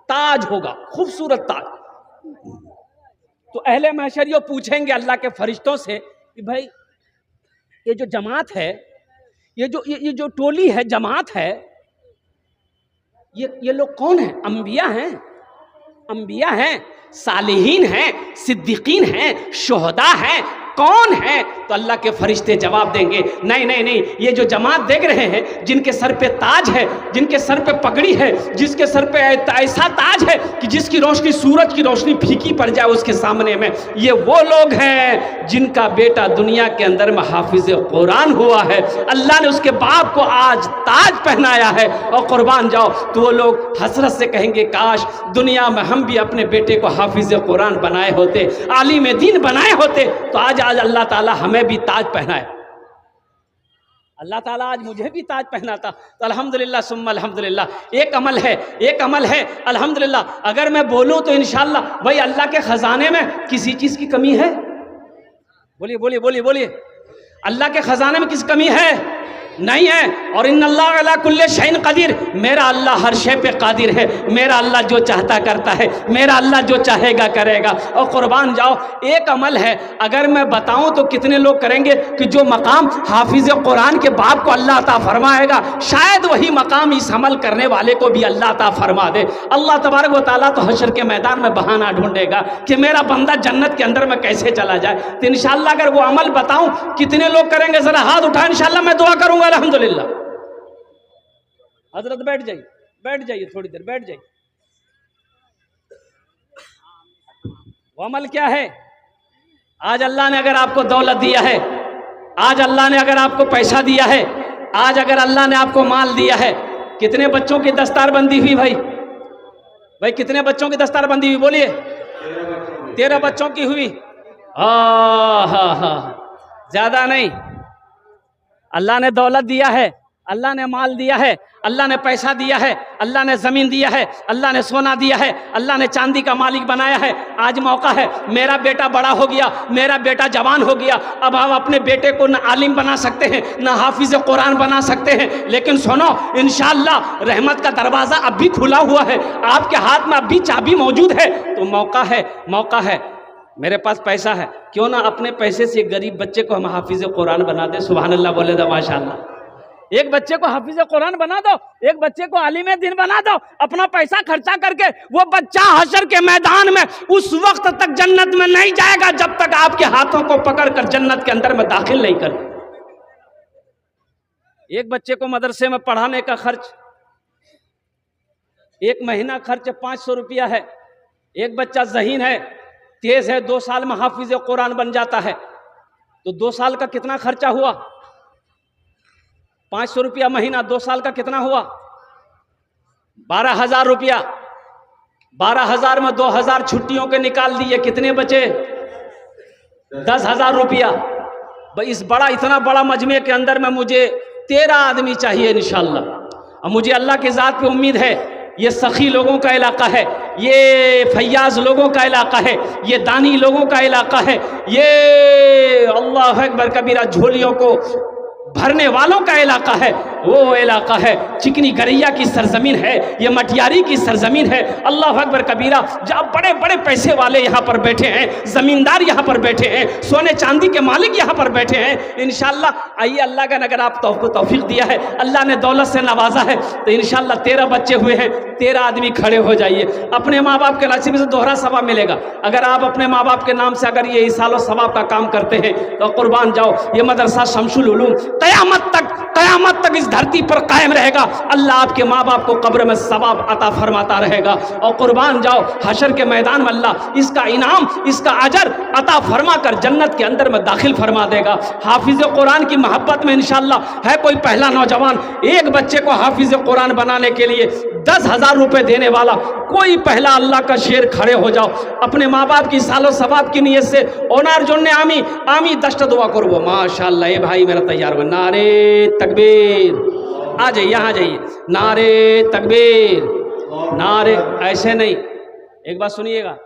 ताज होगा, खूबसूरत ताज। तो अहले महशर ये पूछेंगे अल्लाह के फरिश्तों से कि भाई ये जो जमात है, ये जो टोली है, जमात है, ये लोग कौन है? अंबिया हैं, सालिहीन हैं, सिद्दीकीन हैं, शुहदा हैं, कौन है? तो अल्लाह के फरिश्ते जवाब देंगे, नहीं नहीं नहीं, ये जो जमात देख रहे हैं, जिनके सर पे ताज है, जिनके सर पे पगड़ी है, जिसके सर पे ऐसा ताज है कि जिसकी रोशनी सूरज की रोशनी फीकी पड़ जाए उसके सामने में, ये वो लोग हैं जिनका बेटा दुनिया के अंदर में हाफिज कुरान हुआ है। अल्लाह ने उसके बाप को आज ताज पहनाया है, और कुर्बान जाओ तो वो लोग हसरत से कहेंगे, काश दुनिया में हम भी अपने बेटे को हाफिज कुरान बनाए होते, आलिम दीन बनाए होते, तो आज अल्लाह ताला हमें भी ताज पहनाए। अल्लाह ताला आज मुझे भी ताज पहनाता तो अल्हम्दुलिल्लाह सुम्मा अल्हम्दुलिल्लाह। एक अमल है अल्हम्दुलिल्लाह। अगर मैं बोलूं तो इंशाअल्लाह भाई अल्लाह के खजाने में किसी चीज की कमी है? बोलिए बोलिए बोलिए बोलिए, अल्लाह के खजाने में किसी कमी है? नहीं है। और इन्नल्लाह अला कुल्ले शैइन कदीर, मेरा अल्लाह हर शे पे कादिर है। मेरा अल्लाह जो चाहता करता है, मेरा अल्लाह जो चाहेगा करेगा। और कुर्बान जाओ, एक अमल है, अगर मैं बताऊं तो कितने लोग करेंगे कि जो मकाम हाफिज कुरान के बाप को अल्लाह अता फरमाएगा, शायद वही मकाम इस अमल करने वाले को भी अल्लाह अता फरमा दे। अल्लाह तबारक व तआला तो हशर के मैदान में बहाना ढूंढेगा कि मेरा बंदा जन्नत के अंदर में कैसे चला जाए। तो इंशाअल्लाह अगर वो अमल बताऊं, कितने लोग करेंगे? जरा हाथ उठाएं, इंशाअल्लाह मैं दुआ करूंगा। अल्हम्दुलिल्लाह। हजरत बैठ जाइए थोड़ी देर, बैठ जाइए। वो अमल क्या है? आज अल्लाह ने अगर आपको दौलत दिया है, आज अल्लाह ने अगर आपको पैसा दिया है, आज अगर अल्लाह ने आपको माल दिया है, कितने बच्चों की दस्तारबंदी हुई भाई कितने बच्चों की दस्तारबंदी हुई? बोलिए। 13 बच्चों की हुई। हाँ, ज्यादा नहीं। अल्लाह ने दौलत दिया है, अल्लाह ने माल दिया है, अल्लाह ने पैसा दिया है, अल्लाह ने ज़मीन दिया है, अल्लाह ने सोना दिया है, अल्लाह ने चांदी का मालिक बनाया है। आज मौका है, मेरा बेटा बड़ा हो गया, मेरा बेटा जवान हो गया, अब हम अपने बेटे को न आलिम बना सकते हैं, न हाफिज़ कुरान बना सकते हैं, लेकिन सुनो, इंशाअल्लाह रहमत का दरवाज़ा अब भी खुला हुआ है, आपके हाथ में अब भी चाबी मौजूद है। तो मौका है, मौका है। मेरे पास पैसा है, क्यों ना अपने पैसे से गरीब बच्चे को हम हाफिज़ कुरान बना दे। सुभान अल्लाह बोले दो माशाअल्लाह। एक बच्चे को हाफिज कुरान बना दो, एक बच्चे को आलिम दीन बना दो, अपना पैसा खर्चा करके। वो बच्चा हशर के मैदान में उस वक्त तक जन्नत में नहीं जाएगा जब तक आपके हाथों को पकड़कर जन्नत के अंदर में दाखिल नहीं कर। एक बच्चे को मदरसे में पढ़ाने का खर्च, एक महीना खर्च 500 रुपया है। एक बच्चा ज़हीन है, तेज है, 2 साल में हाफिज कुरान बन जाता है, तो 2 साल का कितना खर्चा हुआ? 500 रुपया महीना, 2 साल का कितना हुआ? 12,000 रुपया। 12,000 में 2,000 छुट्टियों के निकाल दिए, कितने बचे? 10,000 रुपया। भाई इस बड़ा, इतना बड़ा मजमे के अंदर में मुझे 13 आदमी चाहिए इंशाअल्लाह। और मुझे अल्लाह की ज़ात पे उम्मीद है, ये सखी लोगों का इलाका है, ये फैयाज लोगों का इलाका है, ये दानी लोगों का इलाका है, ये अल्लाह अकबर कबीरा झोलियों को भरने वालों का इलाका है। वो इलाका है, चिकनी गरैया की सरजमीन है, ये मटियारी की सरजमीन है। अल्लाह अकबर कबीरा, जब बड़े बड़े पैसे वाले यहाँ पर बैठे हैं, ज़मींदार यहाँ पर बैठे हैं, सोने चांदी के मालिक यहाँ पर बैठे हैं। इंशाअल्लाह आइए, अल्लाह का अगर आप तौफीक दिया है, अल्लाह ने दौलत से नवाजा है, तो इंशाअल्लाह 13 बच्चे हुए हैं, 13 आदमी खड़े हो जाइए। अपने माँ बाप के नसीब से दोहरा सवाब मिलेगा। अगर आप अपने माँ बाप के नाम से अगर ये इसालो सवाब का काम करते हैं तो कुर्बान जाओ। ये मदरसा शमसुल उलूम क़यामत तक इस धरती पर कायम रहेगा। अल्लाह आपके माँ बाप को कब्र में सवाब अता फरमाता रहेगा। और कुर्बान जाओ, हशर के मैदान में अल्लाह इसका इनाम, इसका अजर अता फरमा कर जन्नत के अंदर में दाखिल फरमा देगा। हाफिज कुरान की मोहब्बत में इंशाअल्लाह है कोई पहला नौजवान, एक बच्चे को हाफिज कुरान बनाने के लिए 10,000 रुपये देने वाला, कोई पहला अल्लाह का शेर खड़े हो जाओ। अपने माँ बाप की सालो सवाब की नीयत से ओनार जोड़ने आमी आमी दश्त दुआ करबो। माशाअल्लाह, ये भाई मेरा तैयार हुआ। नारे तकबीर, आ जाइए, यहाँ जाइए। नारे तकबीर, नारे, ऐसे नहीं। एक बात सुनिएगा,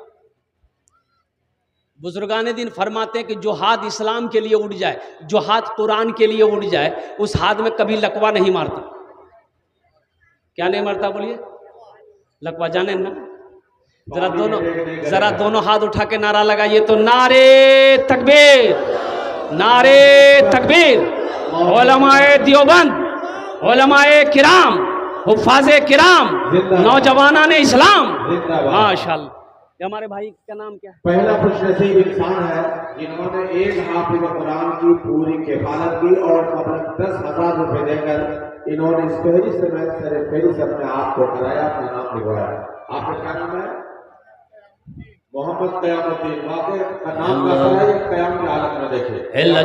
बुजुर्गान दिन फरमाते हैं कि जो हाथ इस्लाम के लिए उठ जाए, जो हाथ कुरान के लिए उठ जाए, उस हाथ में कभी लकवा नहीं मारता। क्या नहीं मारता बोलिए? लकवा जाने ना। जरा दोनों हाथ उठा के नारा लगाइए तो, नारे तकबीर, नारे तकबीर। उलमाए देवबंद, उलमाए किराम, हुफ़ाज़े किराम, नौजवानान इस्लाम, माशाअल्लाह। ये हमारे भाई का नाम क्या है? पहला खुशनसीब इंसान है जिन्होंने एक हाफिज़ कुरान की पूरी किफालत की और मतलब 10,000 रुपए देकर इन्होंने इस फहरिस्त में फहरिस्त अपने आप को कराया, अपना नाम लिखवाया। आपका क्या नाम है? मोहम्मद क़यामुद्दीन। वाक़ई का नाम का है, क़याम की हालत में देखिए।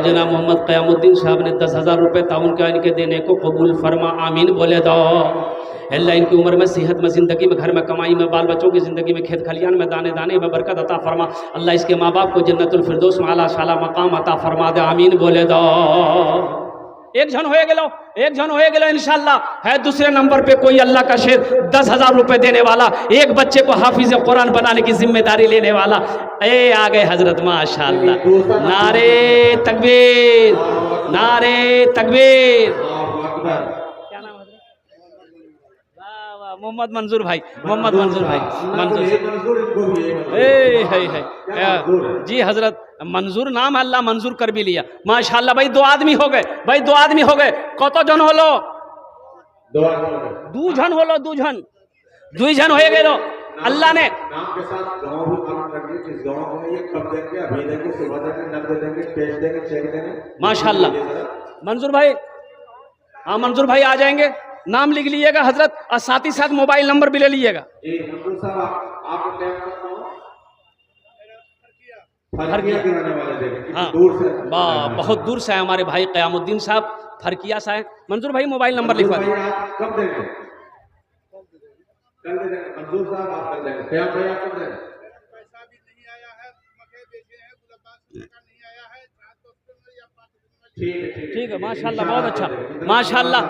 जना मोहम्मद क़यामुद्दीन साहब ने 10,000 रुपये ताउन का इनके देने को कबूल फरमा, आमीन बोले दो। अल्लाह इनकी उम्र में, सेहत में, ज़िंदगी में, घर में, कमाई में, बाल बच्चों की ज़िंदगी में, खेत खलियान में, दाने दाने में बरकत अता फरमा। अल्लाह इसके माँ बाप को जन्नतुल फिरदौस में आला शाला मकाम अता फरमा दे, आमीन बोले दो। एक जन होए गेलो, एक जन होए गेलो इंशाअल्लाह। है दूसरे नंबर पे कोई अल्लाह का शेर 10,000 रुपये देने वाला, एक बच्चे को हाफिज कुरान बनाने की जिम्मेदारी लेने वाला। ए आ गए हजरत, माशाअल्लाह। नारे तकबीर, नारे तकबीर। क्या नाम है? वाह वाह, मोहम्मद मंजूर भाई, मोहम्मद मंजूर भाई, मंजूर। है जी हजरत, मंजूर नाम, अल्लाह मंजूर कर भी लिया, माशाअल्लाह। भाई 2 आदमी हो गए, भाई 2 आदमी हो गए। कत जन होलो? 2 जन होलो, 2 जन, 2 जन हो गए। अल्लाह ने नाम के साथ गांव भी काम करके, किस गांव में ये कब देंगे, अभी देंगे, सुबह देंगे, नकद देंगे, कैश देंगे, चेक देंगे, माशाअल्लाह। मंजूर भाई, हाँ मंजूर भाई आ जाएंगे, नाम लिख लीजिएगा हजरत, और साथ ही साथ मोबाइल नंबर भी ले लीजिएगा। जी मंजूर साहब, आप टाइम करता हूँ फरकिया गिराने वाले देंगे। हाँ, दूर से, बहुत दूर से आए हमारे भाई क़यामुद्दीन साहब, फरकिया से आए। मंजूर भाई मोबाइल नंबर लिखवा दें। आप कब देंगे? कल दे देंगे। मंजूर साहब आप कल देंगे। क्या भाई आप कब देंगे? पैसा भी नहीं आया है, मकई बेचे हैं, गुलाबास का नहीं आया है, 4 दोस्तों में या 5 दिन में ठीक है, माशाल्लाह, बहुत अच्छा, माशाल्लाह।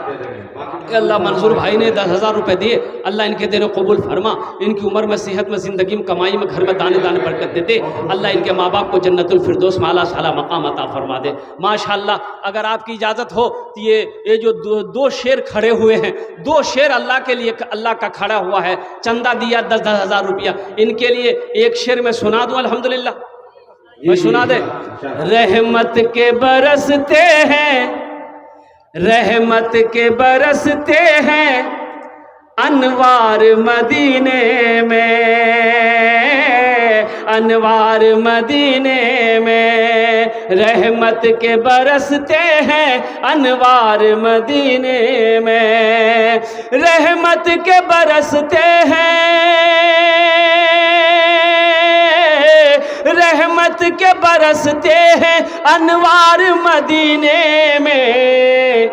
अल्लाह मंजूर भाई ने 10,000 रुपये दिए, अल्लाह इनके देने कबूल फरमा, इनकी उम्र में, सेहत में, ज़िंदगी में, कमाई में, घर में दाने दाने बरकत देते। अल्लाह इनके माँ बाप को जन्नतुल फिरदौस में आला साला मकाम अता फरमा दे। माशाल्लाह, अगर आपकी इजाज़त हो तो ये जो दो शेर खड़े हुए हैं, 2 शेर अल्लाह के लिए, अल्लाह का खड़ा हुआ है, चंदा दिया 10,000 रुपया, इनके लिए एक शेर में सुना दूँ अल्हम्दुलिल्लाह, मैं सुना दे। रहमत के बरसते हैं, रहमत के बरसते हैं अनवार मदीने में, अनवार मदीने में, रहमत के बरसते हैं अनवार मदीने में, रहमत के बरसते हैं, रहमत के बरसते हैं अनवार मदीने में,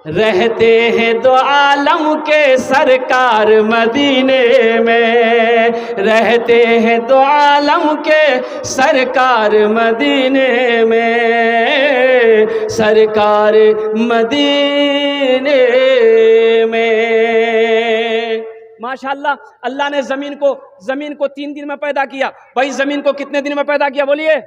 रहते हैं दो आलम के सरकार मदीने में, रहते हैं दो आलम के सरकार मदीने में, सरकार मदीने में। माशाल्लाह, अल्लाह ने ज़मीन को 3 दिन में पैदा किया। भाई ज़मीन को कितने दिन में पैदा किया बोलिए?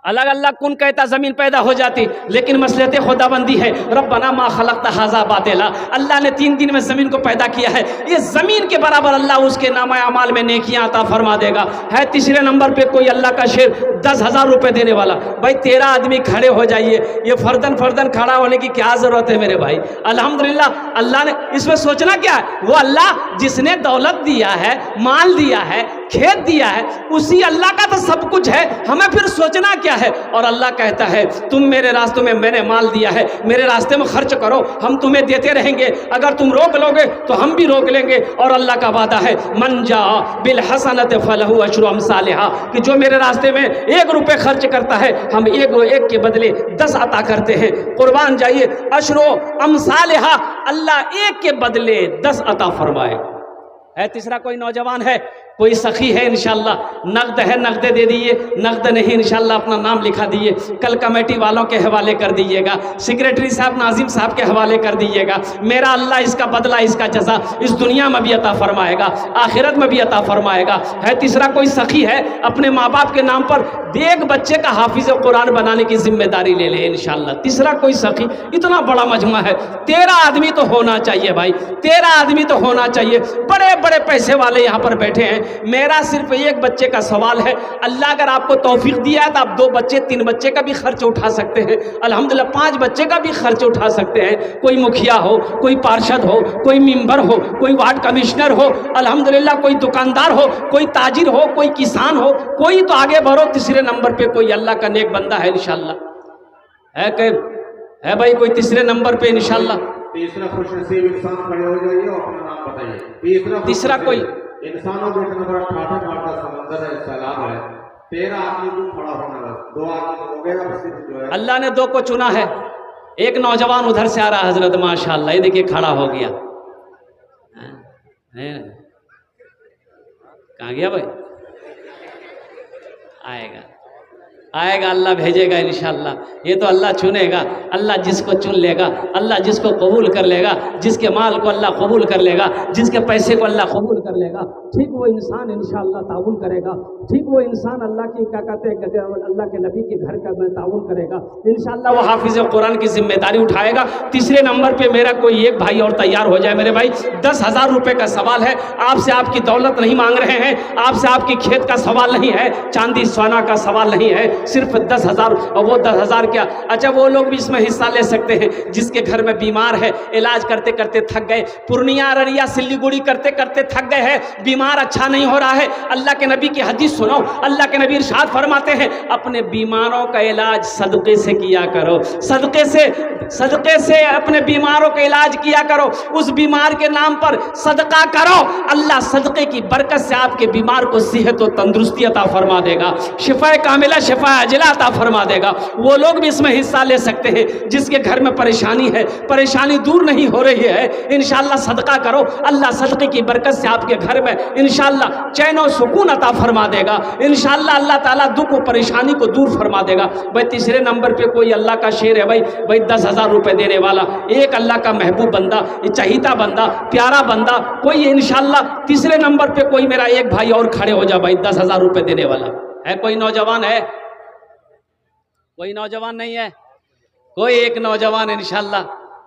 अलग अलग कौन कहता ज़मीन पैदा हो जाती, लेकिन मसलत खुदाबंदी है, रब्बना मा खलक़्ता हाज़ा बातिला, अल्लाह ने 3 दिन में ज़मीन को पैदा किया है। ये ज़मीन के बराबर अल्लाह उसके नामा अमाल में नेकियां अता फरमा देगा। है तीसरे नंबर पे कोई अल्लाह का शेर 10,000 रुपये देने वाला। भाई 13 आदमी खड़े हो जाइए, ये फर्दन फर्दन खड़ा होने की क्या ज़रूरत है मेरे भाई? अल्हम्दुलिल्लाह, अल्लाह ने इसमें सोचना क्या है? वो अल्लाह जिसने दौलत दिया है, माल दिया है, खेत दिया है, उसी अल्लाह का तो सब कुछ है, हमें फिर सोचना क्या है? और अल्लाह कहता है तुम मेरे रास्तों में, मैंने माल दिया है, मेरे रास्ते में खर्च करो, हम तुम्हें देते रहेंगे, अगर तुम रोक लोगे तो हम भी रोक लेंगे। और अल्लाह का वादा है मन जा बिल हसनत फलहु अशरु अमसालिहा, कि जो मेरे रास्ते में 1 रुपये खर्च करता है, हम एक के बदले 10 अता करते हैं। कुर्बान जाइए, अशरु अमसालिहा, अल्लाह 1 के बदले 10 अता फरमाए। है तीसरा कोई नौजवान है, कोई सखी है, इंशाल्लाह नकद है, नकदे दे दिए, नकद नहीं इंशाल्लाह अपना नाम लिखा दिए, कल कमेटी वालों के हवाले कर दीजिएगा, सेक्रेटरी साहब नाजिम साहब के हवाले कर दीजिएगा। मेरा अल्लाह इसका बदला, इसका जजा इस दुनिया में भी अता फरमाएगा, आखिरत में भी अता फरमाएगा। है तीसरा कोई सखी है, अपने माँ बाप के नाम पर एक बच्चे का हाफिज कुरान बनाने की जिम्मेदारी ले ले इंशाल्लाह। तीसरा कोई सखी, इतना बड़ा मजमा है, 13 आदमी तो होना चाहिए भाई, 13 आदमी तो होना चाहिए। बड़े बड़े पैसे वाले यहाँ पर बैठे हैं। मेरा सिर्फ 1 बच्चे का सवाल है, अल्लाह अगर आपको तौफीक दिया है तो आप 2 बच्चे 3 बच्चे का भी खर्च उठा सकते हैं, अल्हम्दुलिल्लाह 5 बच्चे का भी खर्च उठा सकते हैं। कोई मुखिया हो, कोई पार्षद हो, कोई मेंबर हो, कोई वार्ड कमिश्नर हो, अल्हम्दुलिल्लाह कोई दुकानदार हो, कोई ताजिर हो, कोई किसान हो, कोई तो आगे बढ़ो। तीसरे नंबर पे कोई अल्लाह का नेक बंदा है इंशाल्लाह, है भाई कोई तीसरे नंबर पे इंशाल्लाह। तीसरा खुशनसीब इंसान खड़े हो जाइए और अपना नाम बताइए। तीसरा कोई इंसानों को इतना बड़ा ठाठा मारता समंदर है, सैलाब है, 13 आदमी को खड़ा होना है, 2 आदमी हो गया, बस जो है अल्लाह ने 2 को चुना है। एक नौजवान उधर से आ रहा है हजरत, माशाल्लाह, ये देखिए खड़ा हो गया, कहाँ गया भाई? आएगा आएगा, अल्लाह भेजेगा इंशाल्लाह। ये तो अल्लाह चुनेगा, अल्लाह जिसको चुन लेगा, अल्लाह जिसको कबूल कर लेगा, जिसके माल को अल्लाह कबूल कर लेगा, जिसके पैसे को अल्लाह कबूल कर लेगा, ठीक वो इंसान इंशाल्लाह ताउन करेगा, ठीक वो इंसान अल्लाह की क्या कहते हैं, अल्लाह के नबी के घर का ताउन करेगा इंशाल्लाह। वो हाफिज कुरान की जिम्मेदारी उठाएगा। तीसरे नंबर पर मेरा कोई एक भाई और तैयार हो जाए मेरे भाई। 10,000 रुपये का सवाल है, आपसे आपकी दौलत नहीं मांग रहे हैं, आपसे आपकी खेत का सवाल नहीं है, चांदी सोना का सवाल नहीं है, सिर्फ 10,000। और वो 10,000 क्या, अच्छा वो लोग भी इसमें हिस्सा ले सकते हैं जिसके घर में बीमार है, इलाज करते करते थक गए, पूर्णिया अररिया सिल्लीगुड़ी करते करते थक गए हैं, बीमार अच्छा नहीं हो रहा है, अल्लाह के नबी की हदीस सुनो, अल्लाह के नबी इरशाद फरमाते हैं अपने बीमारों का इलाज सदक़े से किया करो, सदक़े से अपने बीमारों का इलाज किया करो, उस बीमार के नाम पर सदका करो, अल्लाह सदक़े की बरकत से आपके बीमार को सेहत और तंदुरुस्ती अता फरमा देगा, शिफा कामिला, शिफा आजिला अता फरमा देगा। वो लोग भी इसमें हिस्सा ले सकते हैं जिसके घर में परेशानी है, परेशानी दूर नहीं हो रही है, इंशाअल्लाह सदका करो, अल्लाह सदक़े की बरकत से आपके घर में इंशाअल्लाह चैन और सुकून अता फरमा देगा। इंशाअल्लाह अल्लाह ताला दुख और परेशानी को दूर फरमा देगा। भाई तीसरे नंबर पे कोई अल्लाह का शेर है भाई 10,000 रुपये देने वाला, एक अल्लाह का महबूब बंदा, चहीता बंदा, प्यारा बंदा कोई इंशाअल्लाह। तीसरे नंबर पे कोई मेरा एक भाई और खड़े हो जा भाई, 10,000 रुपये देने वाला है। कोई नौजवान है? कोई नौजवान नहीं है? कोई एक नौजवान इंशाअल्लाह।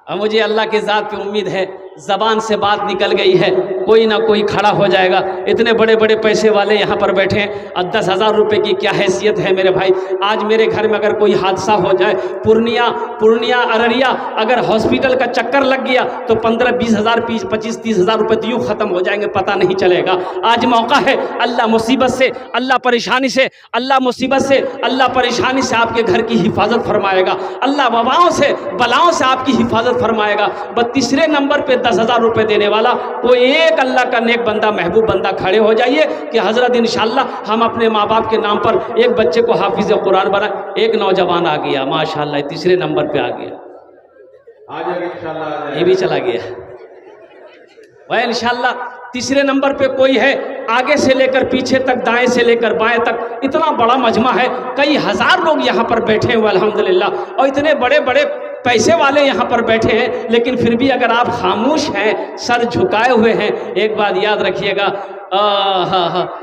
अब मुझे अल्लाह की ज़ात पे उम्मीद है, ज़बान से बात निकल गई है, कोई ना कोई खड़ा हो जाएगा। इतने बड़े बड़े पैसे वाले यहाँ पर बैठे हैं और 10,000 रुपये की क्या हैसियत है मेरे भाई। आज मेरे घर में अगर कोई हादसा हो जाए, पूर्णिया अररिया अगर हॉस्पिटल का चक्कर लग गया तो 15-20 हज़ार 25-30 हज़ार रुपये तो यूँ ख़त्म हो जाएंगे, पता नहीं चलेगा। आज मौका है, अल्लाह मुसीबत से, अल्लाह परेशानी से, अल्लाह मुसीबत से, अल्लाह परेशानी से आपके घर की हिफाजत फरमाएगा, अल्लाह वबाओं से, बलाओं से आपकी हिफाजत फरमाएगा। बस तीसरे नंबर पे 10,000 रुपये देने वाला कोई एक अल्लाह का नेक बंदा, महबूब बंदा खड़े हो जाइए कि हज़रत इंशाअल्लाह हम अपने माँ बाप के नाम पर एक बच्चे को हाफिज़ कुरान बनाए। एक नौजवान आ गया माशाअल्लाह, तीसरे नंबर पे आ गया, आ जाएगा इंशाअल्लाह, ये भी चला गया वह इंशाअल्लाह। तीसरे नंबर पे कोई है, आगे से लेकर पीछे तक, दाएं से लेकर बाएं तक इतना बड़ा मजमा है, कई हज़ार लोग यहाँ पर बैठे हुए अल्हम्दुलिल्लाह, और इतने बड़े बड़े पैसे वाले यहाँ पर बैठे हैं। लेकिन फिर भी अगर आप खामोश हैं, सर झुकाए हुए हैं, एक बात याद रखिएगा,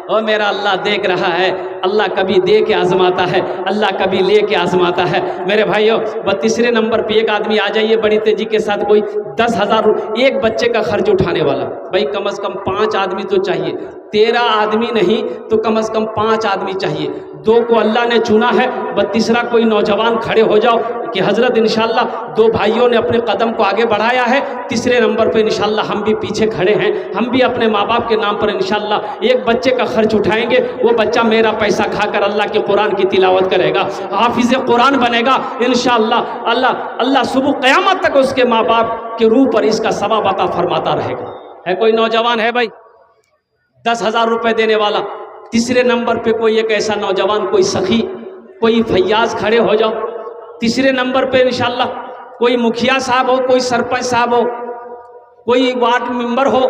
ओ मेरा अल्लाह देख रहा है। अल्लाह कभी दे के आजमाता है, अल्लाह कभी ले के आजमाता है मेरे भाइयों। बस तीसरे नंबर पे एक आदमी आ जाइए बड़ी तेजी के साथ, कोई 10,000 एक बच्चे का खर्च उठाने वाला। भाई कम से कम 5 आदमी तो चाहिए, 13 आदमी नहीं तो कम से कम 5 आदमी चाहिए। 2 को अल्लाह ने चुना है, बस तीसरा कोई नौजवान खड़े हो जाओ कि हज़रत इंशाअल्लाह 2 भाइयों ने अपने कदम को आगे बढ़ाया है, तीसरे नंबर पे इंशाअल्लाह हम भी पीछे खड़े हैं, हम भी अपने माँ बाप के नाम पर इंशाअल्लाह एक बच्चे का खर्च उठाएंगे। वो बच्चा मेरा पैसा खाकर अल्लाह के कुरान की तिलावत करेगा, हाफिज़ कुरान बनेगा इंशाअल्लाह। अल्लाह सुबह क़यामत तक उसके माँ बाप के रूह पर इसका सवाब अता फरमाता रहेगा। है कोई नौजवान है भाई 10,000 रुपये देने वाला? तीसरे नंबर पे कोई एक ऐसा नौजवान, कोई सखी, कोई फैयाज खड़े हो जाओ। तीसरे नंबर पे इंशाअल्लाह कोई मुखिया साहब हो, कोई सरपंच साहब हो, कोई वार्ड मेंबर हो,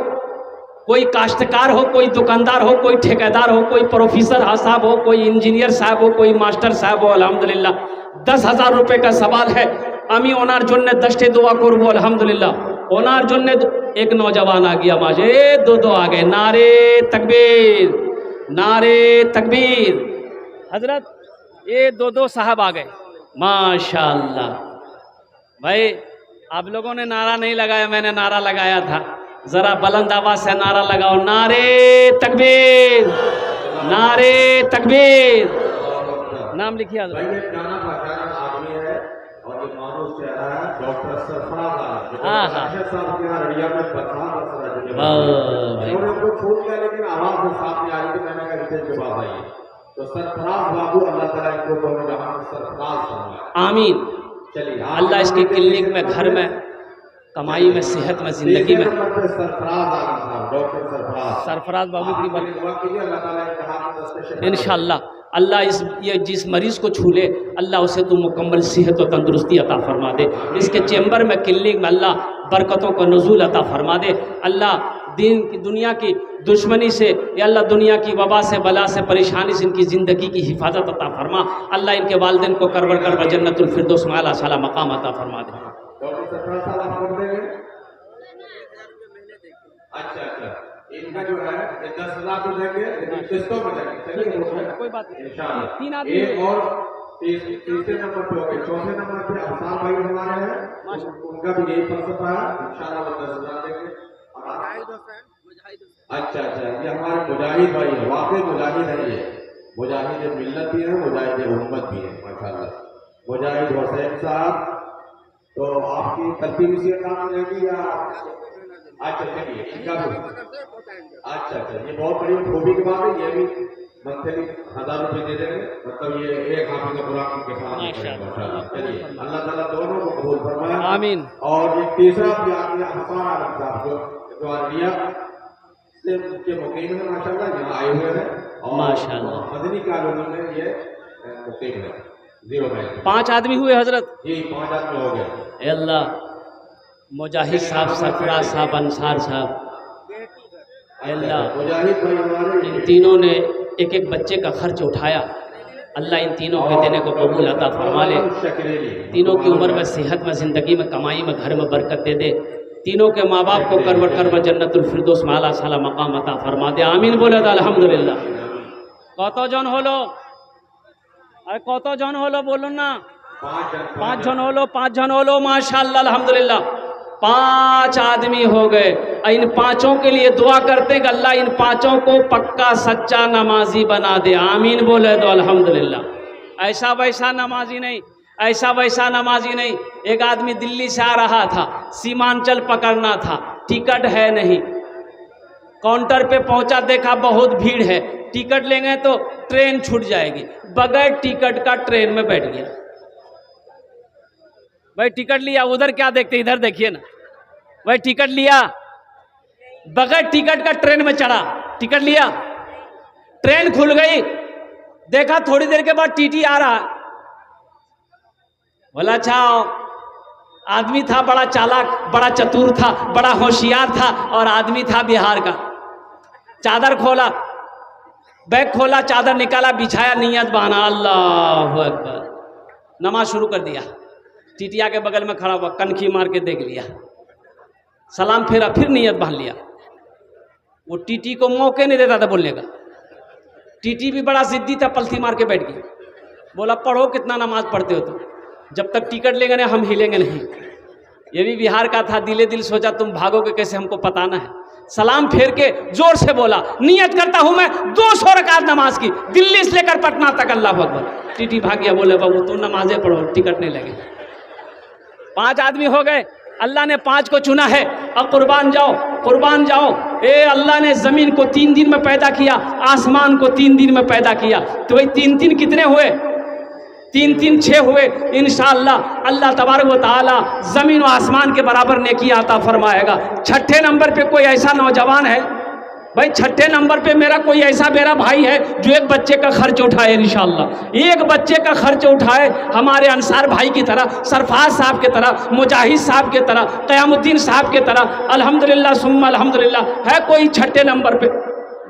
कोई काश्तकार हो, कोई दुकानदार हो, कोई ठेकेदार हो, कोई प्रोफेसर साहब हो, कोई इंजीनियर साहब हो, कोई मास्टर साहब हो। अल्हम्दुलिल्लाह 10,000 रुपये का सवाल है। আমি ওনার জন্য 10टे दुआ করবো अल्हम्दुलिल्लाह। ওনার জন্য एक नौजवान आ गया माजे, 2 आ गए। नारे तकबीर, नारे तकबीर। हजरत ये 2 साहब आ गए माशाअल्लाह। भाई आप लोगों ने नारा नहीं लगाया, मैंने नारा लगाया था, ज़रा बुलंद आवाज़ से नारा लगाओ, नारे तकबीर, नारे तकबीर। नाम लिखिए हजरत। भाई ये जाना पहचाना आदमी है और ये मानूस चेहरा है, डॉक्टर सरफराज आलम, हाँ, हाँ। साहब के यहाँ रड़िया में 50 वर्ष भाई। उन्होंने उनको छूट लिया, लेकिन आवाज़ में साथ नहीं आ रही थी। मैंने कहा रिटेल के बाद आइए, तो सरफराज बाबू अल्लाह ताला इनको दोनों जहां में सरफराज फरमाए, आमीन। चलिए अल्लाह इसकी क्लिनिक में, घर में, कमाई में, सेहत में, ज़िंदगी में। सरफराज आलम साहब, डॉक्टर सरफराज सरफराज बाबू की बात दुआ कीजिए, अल्लाह ताला इनके हाथ में दस्तशे इंशाअल्लाह। अल्लाह ये जिस मरीज़ को छू ले, अल्लाह उसे तो मुकम्मल सेहत और तंदुरुस्ती अता फरमा दे। इसके चैम्बर में, क्लिनिक में अल्लाह बरकतों का नुज़ूल अता फरमा दे। अल्लाह दीन की, दुनिया की दुश्मनी से, या अल्लाह दुनिया की वबा से, बला से, परेशानी से इनकी ज़िंदगी की हिफाजत अता फरमा। अल्लाह इनके वालिदैन को करवर करवर जन्नतुल फिरदौस में आला साला मकाम अता फरमा दे। डॉक्टर सरफराज साहब आप कर देंगे? अच्छा, इनका जो है 10,000 तो देंगे, लेकिन किस्तों में देंगे। चलिए कोई बात नहीं, इंशाअल्लाह। 3 आदमी एक और तीसरे नंबर पे हो गए। चौथे नंबर पे अफसार भाई हमारे हैं, उनका भी यही फलसफा है, इंशाअल्लाह वो 10,000 देंगे। अच्छा, ये हमारे मुजाहिद भाई है, वाकई मुजाहिद है ये, मुजाहिद मिल्लत भी है, मुजाहिद उम्मत भी है माशाअल्लाह। मुजाहिद हुसैन साहब, तो आपकी तरतीब इसी काम में रहेगी या? अच्छा चलिए, इनका भी अच्छा, ये बहुत बड़ी खूबी की बात है। ये भी मंथली 1,000 रुपये दे देंगे, मतलब ये एक हाफिज़ कुरान के पास माशाअल्लाह। चलिए अल्लाह ताला दोनों को कबूल फरमाए, आमीन। और एक तीसरा भी आपने हसन आलम साहब जो अररिया से के मुकीम है माशाअल्लाह, यहाँ आए हुए हैं और माशाअल्लाह मदनी कॉलोनी में ये मुस्लिम है, 0 बैलेंस। 5 आदमी हुए हजरत। जी 5 आदमी हो गए। ए अल्लाह, मुजाहिद साहब, सरफराज साहब, अंसार साहब, ए अल्लाह, मुजाहिद भाई हमारे इन तीनों ने एक एक बच्चे का खर्च उठाया। अल्लाह इन तीनों के देने को कबूल अता फरमा ले। तीनों की उम्र में, सेहत में, ज़िंदगी में, कमाई में, घर में बरकत दे दे। तीनों के माँ बाप को करवट करवट जन्नतुल फिरदौस में आला साला मकाम अता फरमा दे। आमीन बोले तो अल्हम्दुलिल्लाह। কতজন হলো? আরে কতজন হলো বলুন না? 5 জন হলো, 5 জন হলো, माशाअल्लाह अल्हम्दुलिल्लाह। 5 आदमी हो गए। इन 5 के लिए दुआ करते कि अल्लाह इन 5 को पक्का सच्चा नमाजी बना दे। आमीन बोले तो अल्हम्दुलिल्लाह। ऐसा वैसा नमाजी नहीं, ऐसा वैसा नमाजी नहीं। एक आदमी दिल्ली से आ रहा था, सीमांचल पकड़ना था, टिकट है नहीं। काउंटर पे पहुंचा, देखा बहुत भीड़ है, टिकट लेंगे तो ट्रेन छूट जाएगी। बगैर टिकट का ट्रेन में बैठ गया। भाई टिकट लिया, उधर क्या देखते, इधर देखिए ना। भाई टिकट लिया, बगैर टिकट का ट्रेन में चढ़ा, टिकट लिया, ट्रेन खुल गई, देखा थोड़ी देर के बाद टीटी आ रहा। बोला अच्छा, आदमी था बड़ा चालाक, बड़ा चतुर था, बड़ा होशियार था, और आदमी था बिहार का। चादर खोला, बैग खोला, चादर निकाला, बिछाया, नियत बहाना, अल्लाह अकबर, नमाज शुरू कर दिया। टीटिया के बगल में खड़ा हुआ, कनखी मार के देख लिया, सलाम फेरा, फिर नियत बांध लिया। वो टीटी को मौके नहीं देता था बोलने का। टीटी भी बड़ा जिद्दी था, पलथी मार के बैठ गई। बोला पढ़ो, कितना नमाज पढ़ते हो तुम, जब तक टिकट लेंगे ना हम हिलेंगे नहीं। ये भी बिहार का था, दिले दिल सोचा तुम भागोगे कैसे, हमको पताना है। सलाम फेर के जोर से बोला, नियत करता हूं मैं 200 रकात नमाज की, दिल्ली से लेकर पटना तक। अल्लाह अकबर। टीटी भाग गया, बोले बाबू तुम नमाजें पढ़ो, टिकट नहीं लगे। 5 आदमी हो गए। अल्लाह ने 5 को चुना है। अब कुर्बान जाओ, कुर्बान जाओ। अल्लाह ने ज़मीन को 3 दिन में पैदा किया, आसमान को 3 दिन में पैदा किया, तो वही 3 कितने हुए? 3 6 हुए। इंशाअल्लाह अल्लाह तबारक व तआला ज़मीन व आसमान के बराबर नेकी आता फरमाएगा। 6ठे नंबर पे कोई ऐसा नौजवान है भाई, 6ठे नंबर पे कोई ऐसा मेरा भाई है जो एक बच्चे का खर्च उठाए। इंशाअल्लाह एक बच्चे का खर्च उठाए, हमारे अंसार भाई की तरह, सरफराज साहब की तरह, मुजाहिद साहब की तरह, क़यामुद्दीन साहब की तरह। अल्हम्दुलिल्लाह सुम्मा अल्हम्दुलिल्लाह। है कोई 6ठे नंबर पे?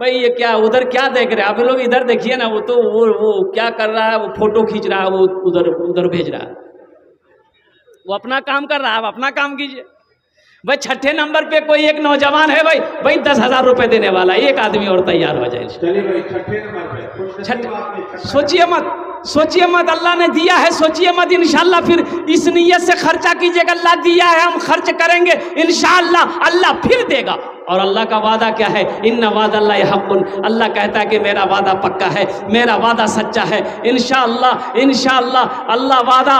भाई ये क्या, उधर क्या देख रहे हैं आप लोग? इधर देखिए ना, वो तो वो क्या कर रहा है, वो फोटो खींच रहा है, वो उधर भेज रहा है, वो अपना काम कर रहा है, आप अपना काम कीजिए। भाई 6ठे नंबर पे कोई एक नौजवान है भाई 10,000 रुपए देने वाला, एक आदमी और तैयार हो जाए। चलिए भाई 6ठे नंबर पे, सोचिए मत, अल्लाह ने दिया है, सोचिए मत। इंशाअल्लाह फिर इस नियत से खर्चा कीजिएगा, अल्लाह दिया है, हम खर्च करेंगे, इंशाअल्लाह अल्लाह फिर देगा। और अल्लाह का वादा क्या है? इन्ना वादल्लाहि हक़्क़ुन। अल्लाह कहता है कि मेरा वादा पक्का है, मेरा वादा सच्चा है। इंशाअल्लाह इंशाअल्लाह अल्लाह वादा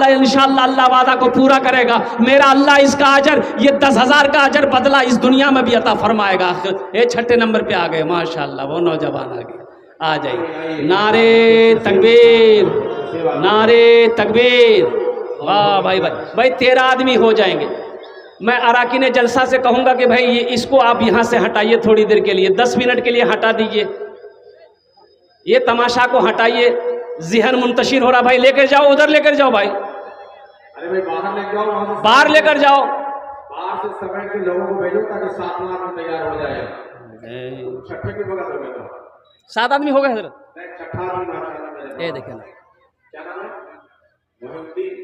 इंशाअल्लाह अल्लाह वादा को पूरा करेगा। मेरा अल्लाह इसका अजर, ये 10,000 का अजर बदला इस दुनिया में भी अता फरमाएगा। ये 6ठे नंबर पे आ गए, माशाअल्लाह वो नौजवान आ गए। आ जाइए, नारे तकबीर, नारे तकबीर। वाह भाई 13 आदमी हो जाएंगे। मैं अराकीन जलसा से कहूँगा कि भाई ये इसको आप यहाँ से हटाइए थोड़ी देर के लिए, 10 मिनट के लिए हटा दीजिए, ये तमाशा को हटाइए, ज़हन मुंतशिर हो रहा। भाई लेकर जाओ, उधर लेकर जाओ भाई, अरे भाई बाहर लेकर जाओ, बाहर लेकर जाओ, बाहर से समेट के लोगों को भेजो ताकि 7 लाख में तैयार हो जाए। 6ठे की बगल में 7 आदमी हो गए हजरत। 6ठा आदमी माशाअल्लाह। ये देखें, क्या नाम है? मोहिउद्दीन।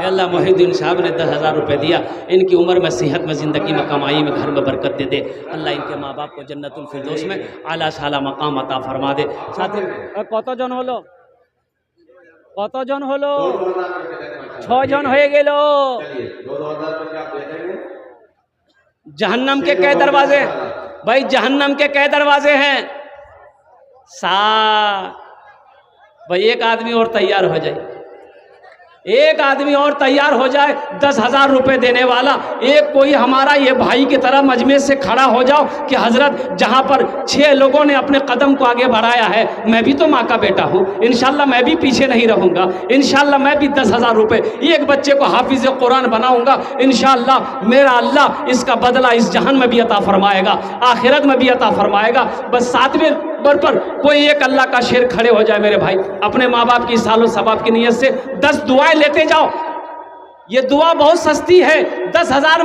अल्लाह मोहिउद्दीन साहब ने 10,000 रुपये दिया। इनकी उम्र में, सेहत में, ज़िंदगी में, कमाई में, घर में बरकत दे दे। अल्लाह इनके माँ बाप को जन्नतुल फिरदौस में आला साला मकाम अता फरमा दे। साथी কতজন হলো? 6 জন হয়ে গেল। जहन्नम के कै दरवाजे भाई, जहन्नम के कै दरवाजे हैं? 7। भाई एक आदमी और तैयार हो जाए, एक आदमी और तैयार हो जाए, 10,000 रुपये देने वाला। एक कोई हमारा ये भाई की तरह मजमे से खड़ा हो जाओ कि हजरत जहाँ पर 6 लोगों ने अपने कदम को आगे बढ़ाया है, मैं भी तो माँ का बेटा हूँ, इंशाल्लाह मैं भी पीछे नहीं रहूँगा, इंशाल्लाह मैं भी 10,000 रुपये एक बच्चे को हाफिज़ कुरान बनाऊँगा, इंशाल्लाह मेरा अल्लाह इसका बदला इस जहान में भी अता फरमाएगा, आखिरत में भी अता फरमाएगा। बस 7वें पर कोई एक अल्लाह का शेर खड़े हो जाए मेरे भाई, अपने माँ बाप की सालों सबाब की नीयत से 10 दुआएं लेते जाओ। ये दुआ बहुत सस्ती है, 10,000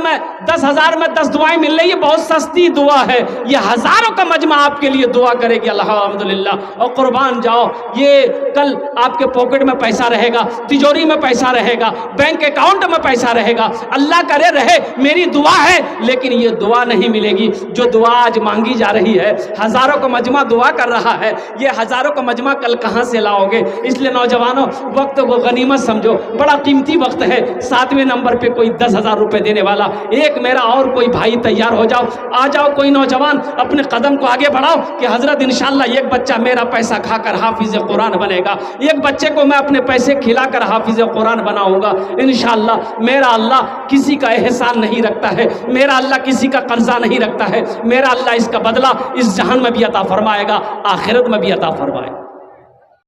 में 10 दुआएं मिल रही है, बहुत सस्ती दुआ है। ये हज़ारों का मजमा आपके लिए दुआ करेगी अल्हम्दुलिल्लाह। और कुर्बान जाओ, ये कल आपके पॉकेट में पैसा रहेगा, तिजोरी में पैसा रहेगा, बैंक अकाउंट में पैसा रहेगा, अल्लाह करे रहे, मेरी दुआ है, लेकिन ये दुआ नहीं मिलेगी जो दुआ आज मांगी जा रही है। हज़ारों का मजमा दुआ कर रहा है, ये हज़ारों का मजमा कल कहाँ से लाओगे? इसलिए नौजवानों, वक्त को गनीमत समझो, बड़ा कीमती वक्त है। 7वें नंबर पे कोई 10,000 रुपए देने वाला, एक मेरा और कोई भाई तैयार हो जाओ, आ जाओ कोई नौजवान, अपने कदम को आगे बढ़ाओ कि हजरत इंशाल्लाह एक बच्चा मेरा पैसा खाकर हाफिज कुरान बनेगा, एक बच्चे को मैं अपने पैसे खिलाकर हाफिज कुरान बनाऊंगा इंशाल्लाह। मेरा अल्लाह किसी का एहसान नहीं रखता है, मेरा अल्लाह किसी का कर्जा नहीं रखता है, मेरा अल्लाह इसका बदला इस जहान में भी अता फरमाएगा, आखिरत में भी अता फरमाएगा।